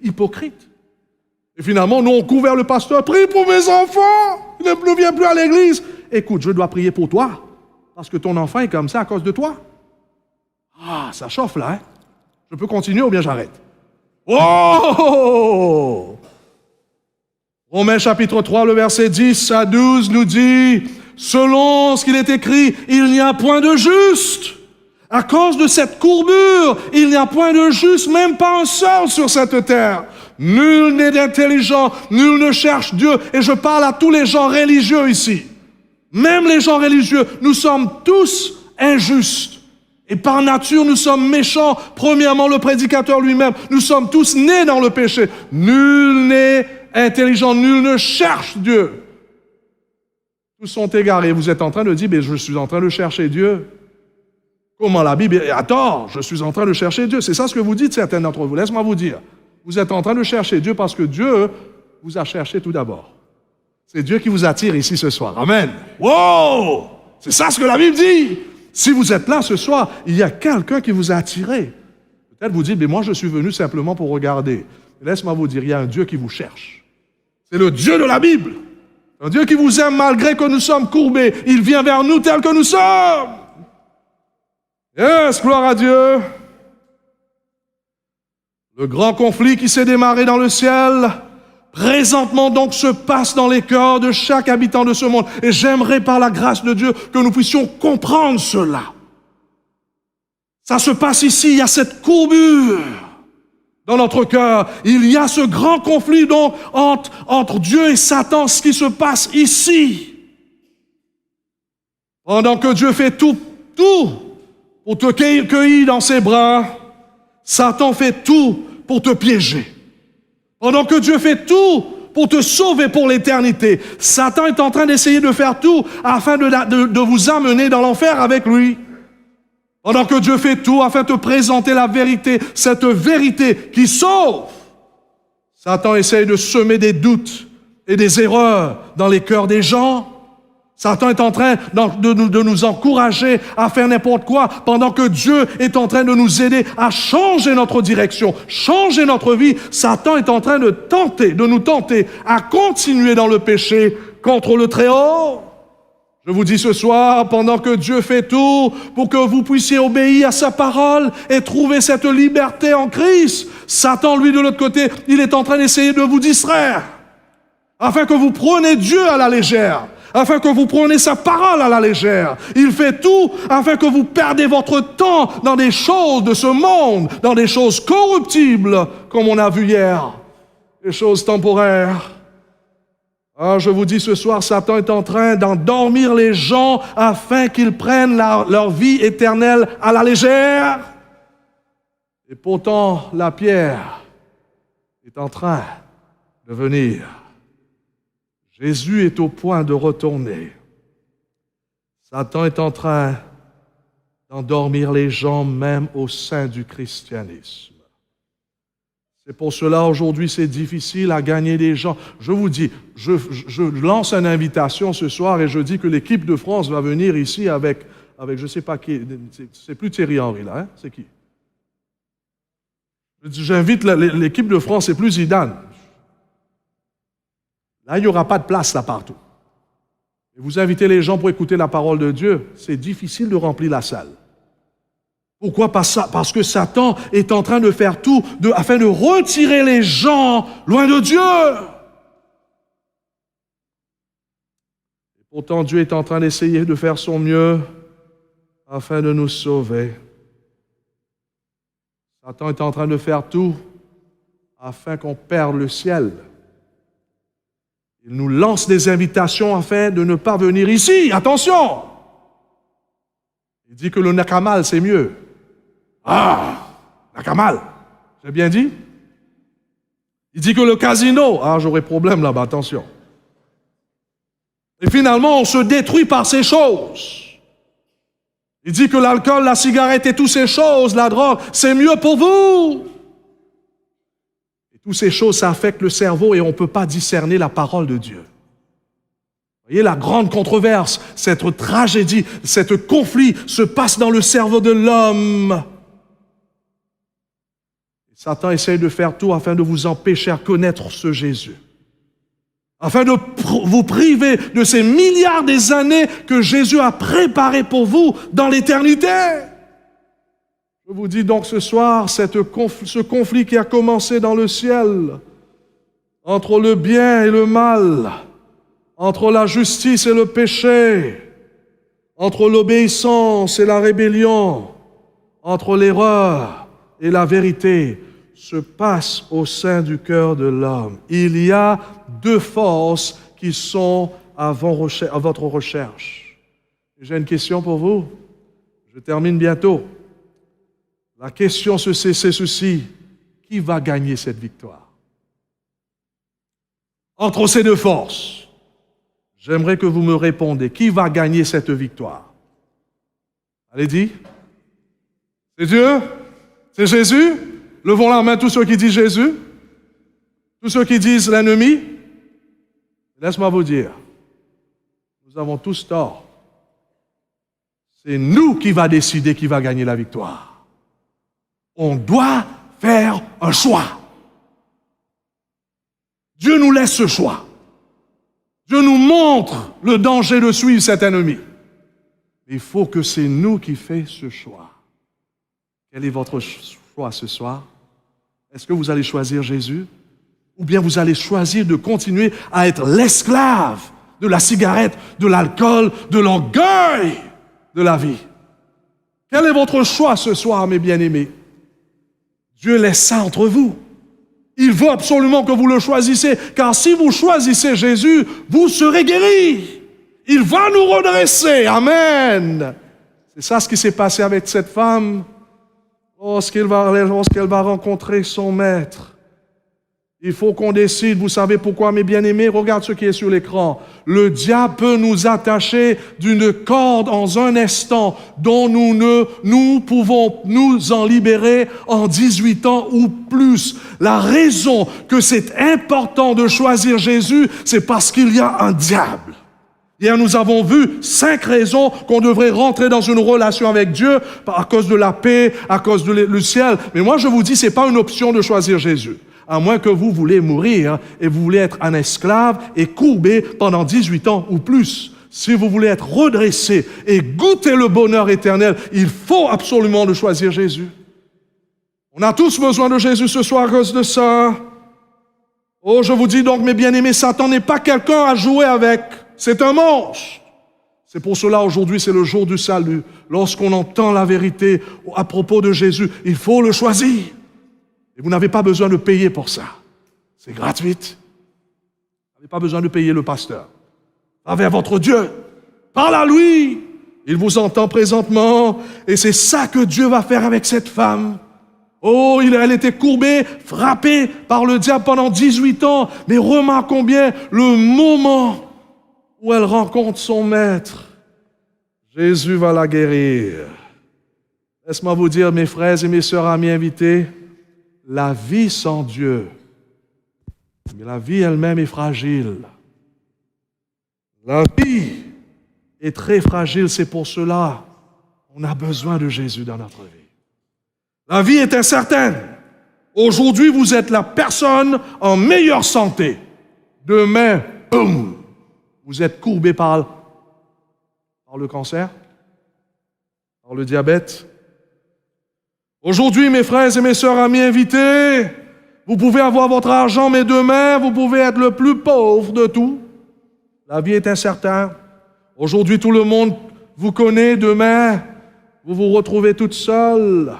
Speaker 1: hypocrites. Et finalement, nous, on court vers le pasteur. Prie pour mes enfants. ne viens plus à l'église. Écoute, je dois prier pour toi, parce que ton enfant est comme ça à cause de toi. Ah, ça chauffe là, hein? Je peux continuer ou bien j'arrête? Oh! Romains chapitre 3, le verset 10 à 12 nous dit, selon ce qu'il est écrit, il n'y a point de juste. À cause de cette courbure, il n'y a point de juste, même pas un seul sur cette terre. Nul n'est intelligent, nul ne cherche Dieu. Et je parle à tous les gens religieux ici. Même les gens religieux, nous sommes tous injustes. Et par nature, nous sommes méchants. Premièrement, le prédicateur lui-même. Nous sommes tous nés dans le péché. Nul n'est intelligent, nul ne cherche Dieu. Tous sont égarés. Vous êtes en train de dire, mais je suis en train de chercher Dieu. Comment la Bible est à tort? Je suis en train de chercher Dieu. C'est ça ce que vous dites, certains d'entre vous. Laisse-moi vous dire. Vous êtes en train de chercher Dieu parce que Dieu vous a cherché tout d'abord. C'est Dieu qui vous attire ici ce soir. Amen. Wow! C'est ça ce que la Bible dit. Si vous êtes là ce soir, il y a quelqu'un qui vous a attiré. Peut-être vous dites, mais moi je suis venu simplement pour regarder. Laisse-moi vous dire, il y a un Dieu qui vous cherche. C'est le Dieu de la Bible. Un Dieu qui vous aime malgré que nous sommes courbés. Il vient vers nous tels que nous sommes. Yes, gloire à Dieu. Le grand conflit qui s'est démarré dans le ciel, présentement donc se passe dans les cœurs de chaque habitant de ce monde. Et j'aimerais par la grâce de Dieu que nous puissions comprendre cela. Ça se passe ici, il y a cette courbure dans notre cœur. Il y a ce grand conflit donc entre Dieu et Satan, ce qui se passe ici. Pendant que Dieu fait tout pour te cueillir dans ses bras, Satan fait tout pour te piéger. Pendant que Dieu fait tout pour te sauver pour l'éternité, Satan est en train d'essayer de faire tout afin de vous amener dans l'enfer avec lui. Pendant que Dieu fait tout afin de te présenter la vérité, cette vérité qui sauve, Satan essaye de semer des doutes et des erreurs dans les cœurs des gens. Satan est en train de nous encourager à faire n'importe quoi, pendant que Dieu est en train de nous aider à changer notre direction, changer notre vie. Satan est en train de nous tenter à continuer dans le péché contre le Très-Haut. Je vous dis ce soir, pendant que Dieu fait tout pour que vous puissiez obéir à sa parole et trouver cette liberté en Christ, Satan, lui, de l'autre côté, il est en train d'essayer de vous distraire, afin que vous preniez Dieu à la légère, afin que vous preniez sa parole à la légère. Il fait tout afin que vous perdez votre temps dans des choses de ce monde, dans des choses corruptibles, comme on a vu hier, des choses temporaires. Ah, je vous dis ce soir, Satan est en train d'endormir les gens afin qu'ils prennent leur vie éternelle à la légère. Et pourtant, la pierre est en train de venir. Jésus est au point de retourner. Satan est en train d'endormir les gens même au sein du christianisme. C'est pour cela aujourd'hui c'est difficile à gagner des gens. Je vous dis, je lance une invitation ce soir et je dis que l'équipe de France va venir ici avec je ne sais pas qui, c'est plus Thierry Henry là, hein? C'est qui? J'invite l'équipe de France, c'est plus Zidane. Là, il n'y aura pas de place là partout. Et vous invitez les gens pour écouter la parole de Dieu, c'est difficile de remplir la salle. Pourquoi? Parce que Satan est en train de faire tout afin de retirer les gens loin de Dieu. Et pourtant, Dieu est en train d'essayer de faire son mieux afin de nous sauver. Satan est en train de faire tout afin qu'on perde le ciel. Il nous lance des invitations afin de ne pas venir ici. Attention! Il dit que le nakamal, c'est mieux. Ah! Nakamal, j'ai bien dit? Il dit que le casino, j'aurai problème là-bas, attention. Et finalement, on se détruit par ces choses. Il dit que l'alcool, la cigarette et toutes ces choses, la drogue, c'est mieux pour vous. Toutes ces choses, ça affecte le cerveau et on ne peut pas discerner la parole de Dieu. Vous voyez, la grande controverse, cette tragédie, ce conflit se passe dans le cerveau de l'homme. Satan essaye de faire tout afin de vous empêcher à connaître ce Jésus, afin de vous priver de ces milliards des années que Jésus a préparées pour vous dans l'éternité. Je vous dis donc ce soir, ce conflit qui a commencé dans le ciel, entre le bien et le mal, entre la justice et le péché, entre l'obéissance et la rébellion, entre l'erreur et la vérité, se passe au sein du cœur de l'homme. Il y a deux forces qui sont à votre recherche. J'ai une question pour vous. Je termine bientôt. La question c'est ceci. Qui va gagner cette victoire? Entre ces deux forces, j'aimerais que vous me répondez. Qui va gagner cette victoire? Allez-y. C'est Dieu? C'est Jésus? Levons la main tous ceux qui disent Jésus. Tous ceux qui disent l'ennemi. Laisse-moi vous dire, nous avons tous tort. C'est nous qui va décider qui va gagner la victoire. On doit faire un choix. Dieu nous laisse ce choix. Dieu nous montre le danger de suivre cet ennemi. Il faut que c'est nous qui fassions ce choix. Quel est votre choix ce soir? Est-ce que vous allez choisir Jésus? Ou bien vous allez choisir de continuer à être l'esclave de la cigarette, de l'alcool, de l'orgueil de la vie? Quel est votre choix ce soir, mes bien-aimés? Dieu laisse ça entre vous. Il veut absolument que vous le choisissez, car si vous choisissez Jésus, vous serez guéris. Il va nous redresser. Amen. C'est ça ce qui s'est passé avec cette femme lorsqu'elle va rencontrer son maître. Il faut qu'on décide. Vous savez pourquoi, mes bien-aimés? Regarde ce qui est sur l'écran. Le diable peut nous attacher d'une corde en un instant dont nous pouvons nous en libérer en 18 ans ou plus. La raison que c'est important de choisir Jésus, c'est parce qu'il y a un diable. Hier, nous avons vu 5 raisons qu'on devrait rentrer dans une relation avec Dieu à cause de la paix, à cause du ciel. Mais moi, je vous dis, c'est pas une option de choisir Jésus. À moins que vous voulez mourir et vous voulez être un esclave et courbé pendant 18 ans ou plus. Si vous voulez être redressé et goûter le bonheur éternel, il faut absolument de choisir Jésus. On a tous besoin de Jésus ce soir à cause de ça. Oh, je vous dis donc, mes bien-aimés, Satan n'est pas quelqu'un à jouer avec. C'est un monstre. C'est pour cela, aujourd'hui, c'est le jour du salut. Lorsqu'on entend la vérité à propos de Jésus, il faut le choisir. Et vous n'avez pas besoin de payer pour ça. C'est gratuit. Vous n'avez pas besoin de payer le pasteur. Avec votre Dieu. Parle à lui. Il vous entend présentement. Et c'est ça que Dieu va faire avec cette femme. Oh, elle était courbée, frappée par le diable pendant 18 ans. Mais remarquons bien le moment où elle rencontre son maître. Jésus va la guérir. Laisse-moi vous dire, mes frères et mes sœurs, amis invités, la vie sans Dieu, mais la vie elle-même est fragile. La vie est très fragile, c'est pour cela qu'on a besoin de Jésus dans notre vie. La vie est incertaine. Aujourd'hui, vous êtes la personne en meilleure santé. Demain, boum, vous êtes courbé par le cancer, par le diabète. Aujourd'hui, mes frères et mes sœurs, amis invités, vous pouvez avoir votre argent, mais demain, vous pouvez être le plus pauvre de tout. La vie est incertaine. Aujourd'hui, tout le monde vous connaît. Demain, vous vous retrouvez toute seule.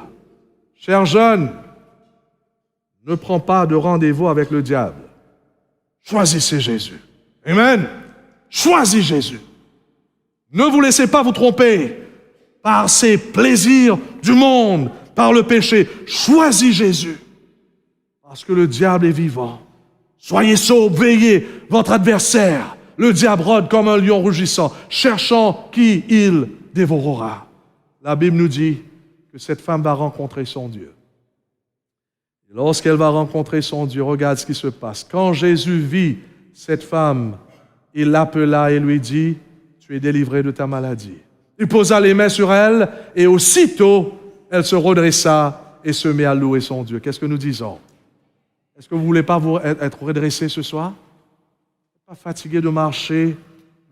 Speaker 1: Chers jeunes, ne prends pas de rendez-vous avec le diable. Choisissez Jésus. Amen. Choisis Jésus. Ne vous laissez pas vous tromper par ces plaisirs du monde, par le péché. Choisis Jésus. Parce que le diable est vivant. Soyez sobres, veillez. Votre adversaire, le diable, rôde comme un lion rugissant, cherchant qui il dévorera. La Bible nous dit que cette femme va rencontrer son Dieu. Et lorsqu'elle va rencontrer son Dieu, regarde ce qui se passe. Quand Jésus vit cette femme, il l'appela et lui dit, « Tu es délivrée de ta maladie. » Il posa les mains sur elle et aussitôt, elle se redressa et se mit à louer son Dieu. Qu'est-ce que nous disons? Est-ce que vous ne voulez pas être redressé ce soir? Pas fatigué de marcher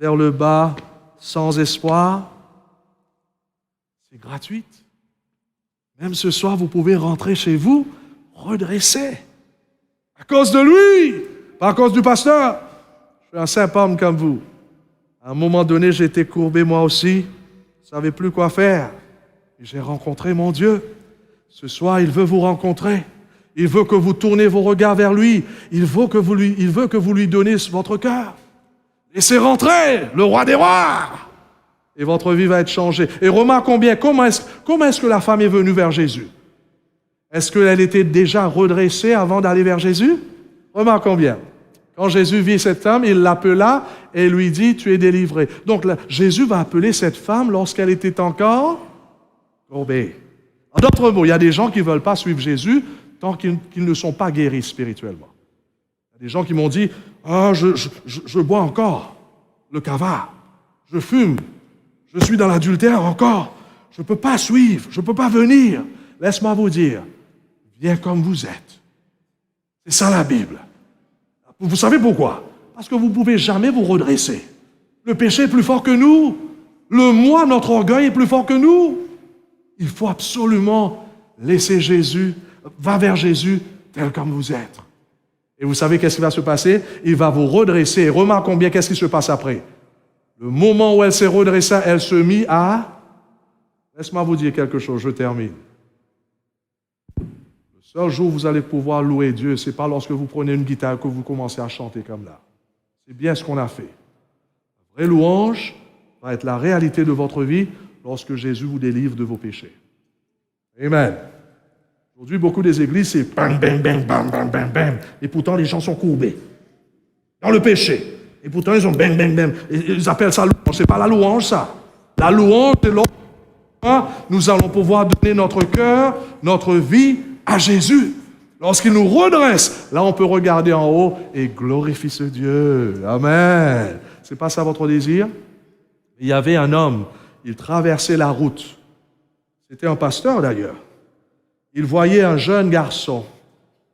Speaker 1: vers le bas sans espoir. C'est gratuit. Même ce soir, vous pouvez rentrer chez vous redressé. À cause de lui, pas à cause du pasteur. Je suis un simple homme comme vous. À un moment donné, j'étais courbé moi aussi. Je ne savais plus quoi faire. Et j'ai rencontré mon Dieu. Ce soir, il veut vous rencontrer. Il veut que vous tournez vos regards vers lui. Il veut que vous lui donniez votre cœur. Laissez rentrer le roi des rois. Et votre vie va être changée. Et remarquons bien, comment est-ce que la femme est venue vers Jésus? Est-ce qu'elle était déjà redressée avant d'aller vers Jésus? Remarquons bien. Quand Jésus vit cette femme, il l'appela et lui dit, tu es délivré. Donc là, Jésus va appeler cette femme lorsqu'elle était encore courbée. En d'autres mots, il y a des gens qui ne veulent pas suivre Jésus tant qu'ils ne sont pas guéris spirituellement. Il y a des gens qui m'ont dit, je bois encore le cavard, je fume, je suis dans l'adultère encore, je ne peux pas suivre, je ne peux pas venir. Laisse-moi vous dire, viens comme vous êtes. C'est ça la Bible. Vous savez pourquoi? Parce que vous ne pouvez jamais vous redresser. Le péché est plus fort que nous. Le moi, notre orgueil est plus fort que nous. Il faut absolument laisser Jésus, va vers Jésus tel comme vous êtes. Et vous savez qu'est-ce qui va se passer? Il va vous redresser. Et remarquons bien qu'est-ce qui se passe après. Le moment où elle s'est redressée, elle se mit à... Laisse-moi vous dire quelque chose, je termine. Le seul jour où vous allez pouvoir louer Dieu, ce n'est pas lorsque vous prenez une guitare que vous commencez à chanter comme là. C'est bien ce qu'on a fait. La vraie louange va être la réalité de votre vie lorsque Jésus vous délivre de vos péchés. Amen. Aujourd'hui, beaucoup des églises, c'est bang, bang, bang, bang, bang, bang, bang. Et pourtant, les gens sont courbés dans le péché. Et pourtant, ils ont bang, bang, bang. Et ils appellent ça louange. Ce n'est pas la louange, ça. La louange, c'est lorsque nous allons pouvoir donner notre cœur, notre vie à Jésus. Lorsqu'il nous redresse, là, on peut regarder en haut et glorifier ce Dieu. Amen. C'est pas ça votre désir? Il y avait un homme, il traversait la route. C'était un pasteur d'ailleurs. Il voyait un jeune garçon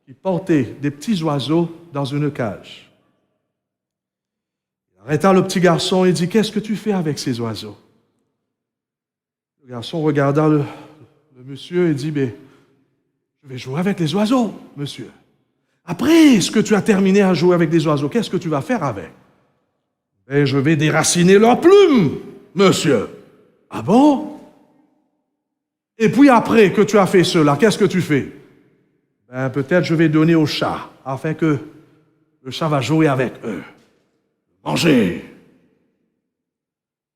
Speaker 1: qui portait des petits oiseaux dans une cage. Il arrêta le petit garçon et dit, qu'est-ce que tu fais avec ces oiseaux? Le garçon regarda le monsieur et dit, je vais jouer avec les oiseaux, monsieur. Après ce que tu as terminé à jouer avec des oiseaux, qu'est-ce que tu vas faire avec? Je vais déraciner leurs plumes, monsieur. Ah bon? Et puis après que tu as fait cela, qu'est-ce que tu fais? Peut-être je vais donner au chat, afin que le chat va jouer avec eux. Manger.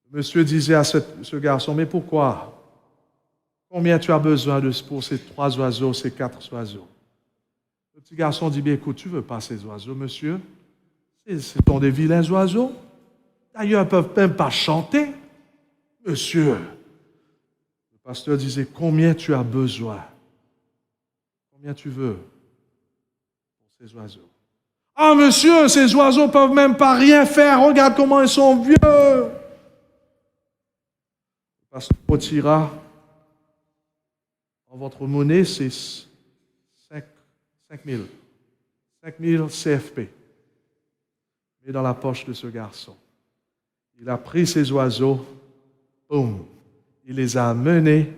Speaker 1: Le monsieur disait à ce garçon, mais pourquoi? Combien tu as besoin pour ces 3 oiseaux, ces 4 oiseaux? Le petit garçon dit, écoute, tu ne veux pas ces oiseaux, monsieur? Ce sont des vilains oiseaux. D'ailleurs, ils ne peuvent même pas chanter. Monsieur, le pasteur disait, combien tu as besoin? Combien tu veux pour ces oiseaux? Ah, monsieur, ces oiseaux ne peuvent même pas rien faire. Regarde comment ils sont vieux. Le pasteur retira, en votre monnaie, c'est 5 000. 5 000 CFP. Mais dans la poche de ce garçon. Il a pris ces oiseaux, boum, il les a amenés,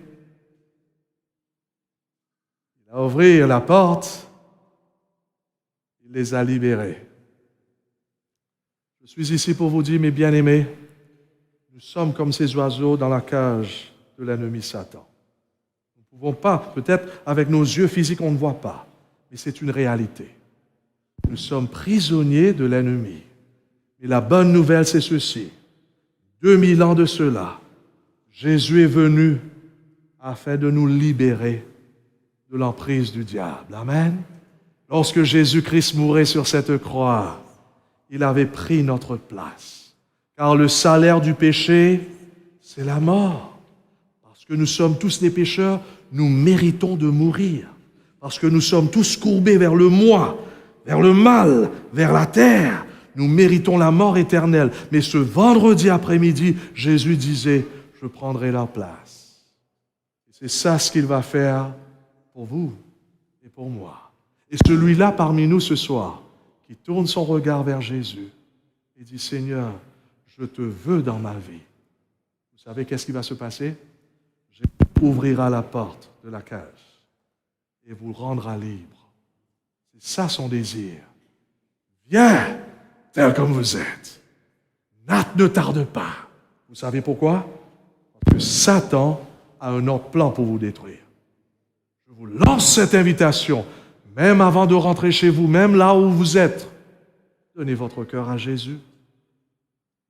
Speaker 1: il a ouvert la porte, il les a libérés. Je suis ici pour vous dire, mes bien-aimés, nous sommes comme ces oiseaux dans la cage de l'ennemi Satan. Nous ne pouvons pas, peut-être avec nos yeux physiques, on ne voit pas, mais c'est une réalité. Nous sommes prisonniers de l'ennemi. Et la bonne nouvelle, c'est ceci. 2000 ans de cela, Jésus est venu afin de nous libérer de l'emprise du diable. Amen. Lorsque Jésus-Christ mourait sur cette croix, il avait pris notre place. Car le salaire du péché, c'est la mort. Parce que nous sommes tous des pécheurs, nous méritons de mourir. Parce que nous sommes tous courbés vers le moi, vers le mal, vers la terre. Nous méritons la mort éternelle. Mais ce vendredi après-midi, Jésus disait, je prendrai leur place. Et c'est ça ce qu'il va faire pour vous et pour moi. Et celui-là parmi nous ce soir, qui tourne son regard vers Jésus, et dis, Seigneur, je te veux dans ma vie. Vous savez qu'est-ce qui va se passer? Jésus ouvrira la porte de la cage et vous rendra libre. C'est ça son désir. Viens, tel comme vous êtes. Ne tarde pas. Vous savez pourquoi? Parce que Satan a un autre plan pour vous détruire. Je vous lance cette invitation, même avant de rentrer chez vous, même là où vous êtes. Donnez votre cœur à Jésus.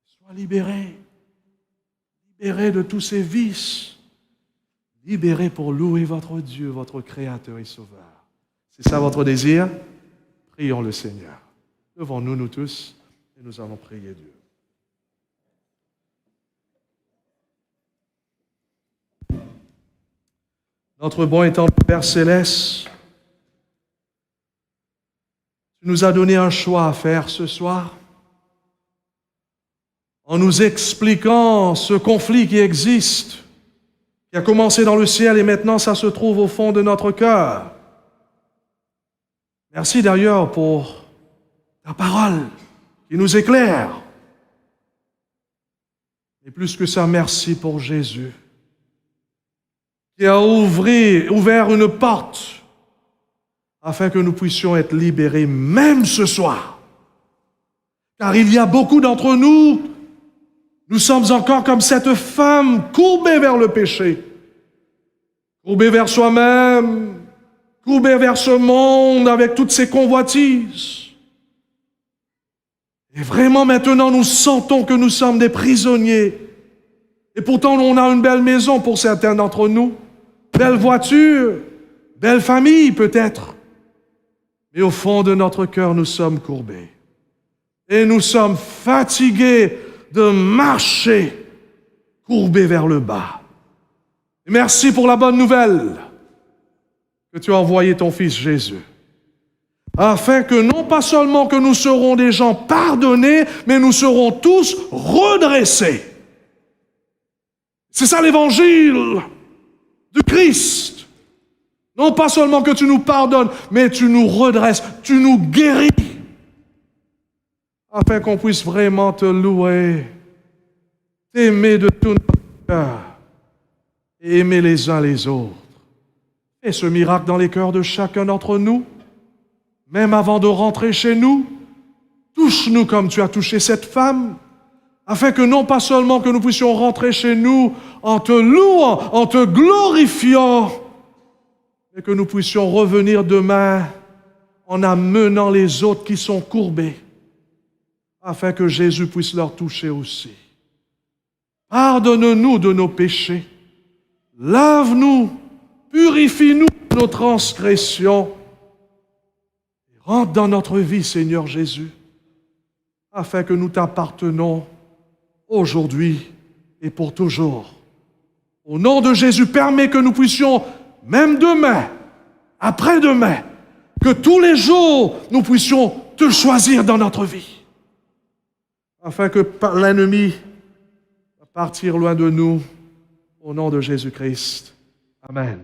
Speaker 1: Sois libéré. Libéré de tous ces vices. Libéré pour louer votre Dieu, votre Créateur et Sauveur. C'est ça votre désir? Prions le Seigneur. Levons-nous, nous tous, et nous allons prier Dieu. Notre bon et tendre Père Céleste, tu nous as donné un choix à faire ce soir en nous expliquant ce conflit qui existe, qui a commencé dans le ciel et maintenant ça se trouve au fond de notre cœur. Merci d'ailleurs pour ta parole qui nous éclaire. Et plus que ça, merci pour Jésus qui a ouvert une porte afin que nous puissions être libérés même ce soir. Car il y a beaucoup d'entre nous, nous sommes encore comme cette femme courbée vers le péché, courbée vers soi-même, courbée vers ce monde avec toutes ses convoitises. Et vraiment maintenant nous sentons que nous sommes des prisonniers. Et pourtant on a une belle maison pour certains d'entre nous, belle voiture, belle famille peut-être. Mais au fond de notre cœur, nous sommes courbés. Et nous sommes fatigués de marcher courbés vers le bas. Et merci pour la bonne nouvelle que tu as envoyé ton Fils Jésus. Afin que non pas seulement que nous serons des gens pardonnés, mais nous serons tous redressés. C'est ça l'évangile de Christ. Non pas seulement que tu nous pardonnes, mais tu nous redresses, tu nous guéris, afin qu'on puisse vraiment te louer, t'aimer de tout notre cœur et aimer les uns les autres. Et ce miracle dans les cœurs de chacun d'entre nous, même avant de rentrer chez nous, touche-nous comme tu as touché cette femme, afin que non pas seulement que nous puissions rentrer chez nous en te louant, en te glorifiant, mais que nous puissions revenir demain en amenant les autres qui sont courbés, afin que Jésus puisse leur toucher aussi. Pardonne-nous de nos péchés, lave-nous, purifie-nous de nos transgressions, et rentre dans notre vie, Seigneur Jésus, afin que nous t'appartenons aujourd'hui et pour toujours. Au nom de Jésus, permets que nous puissions, même demain, après-demain, que tous les jours, nous puissions te choisir dans notre vie, afin que l'ennemi va partir loin de nous, au nom de Jésus-Christ. Amen.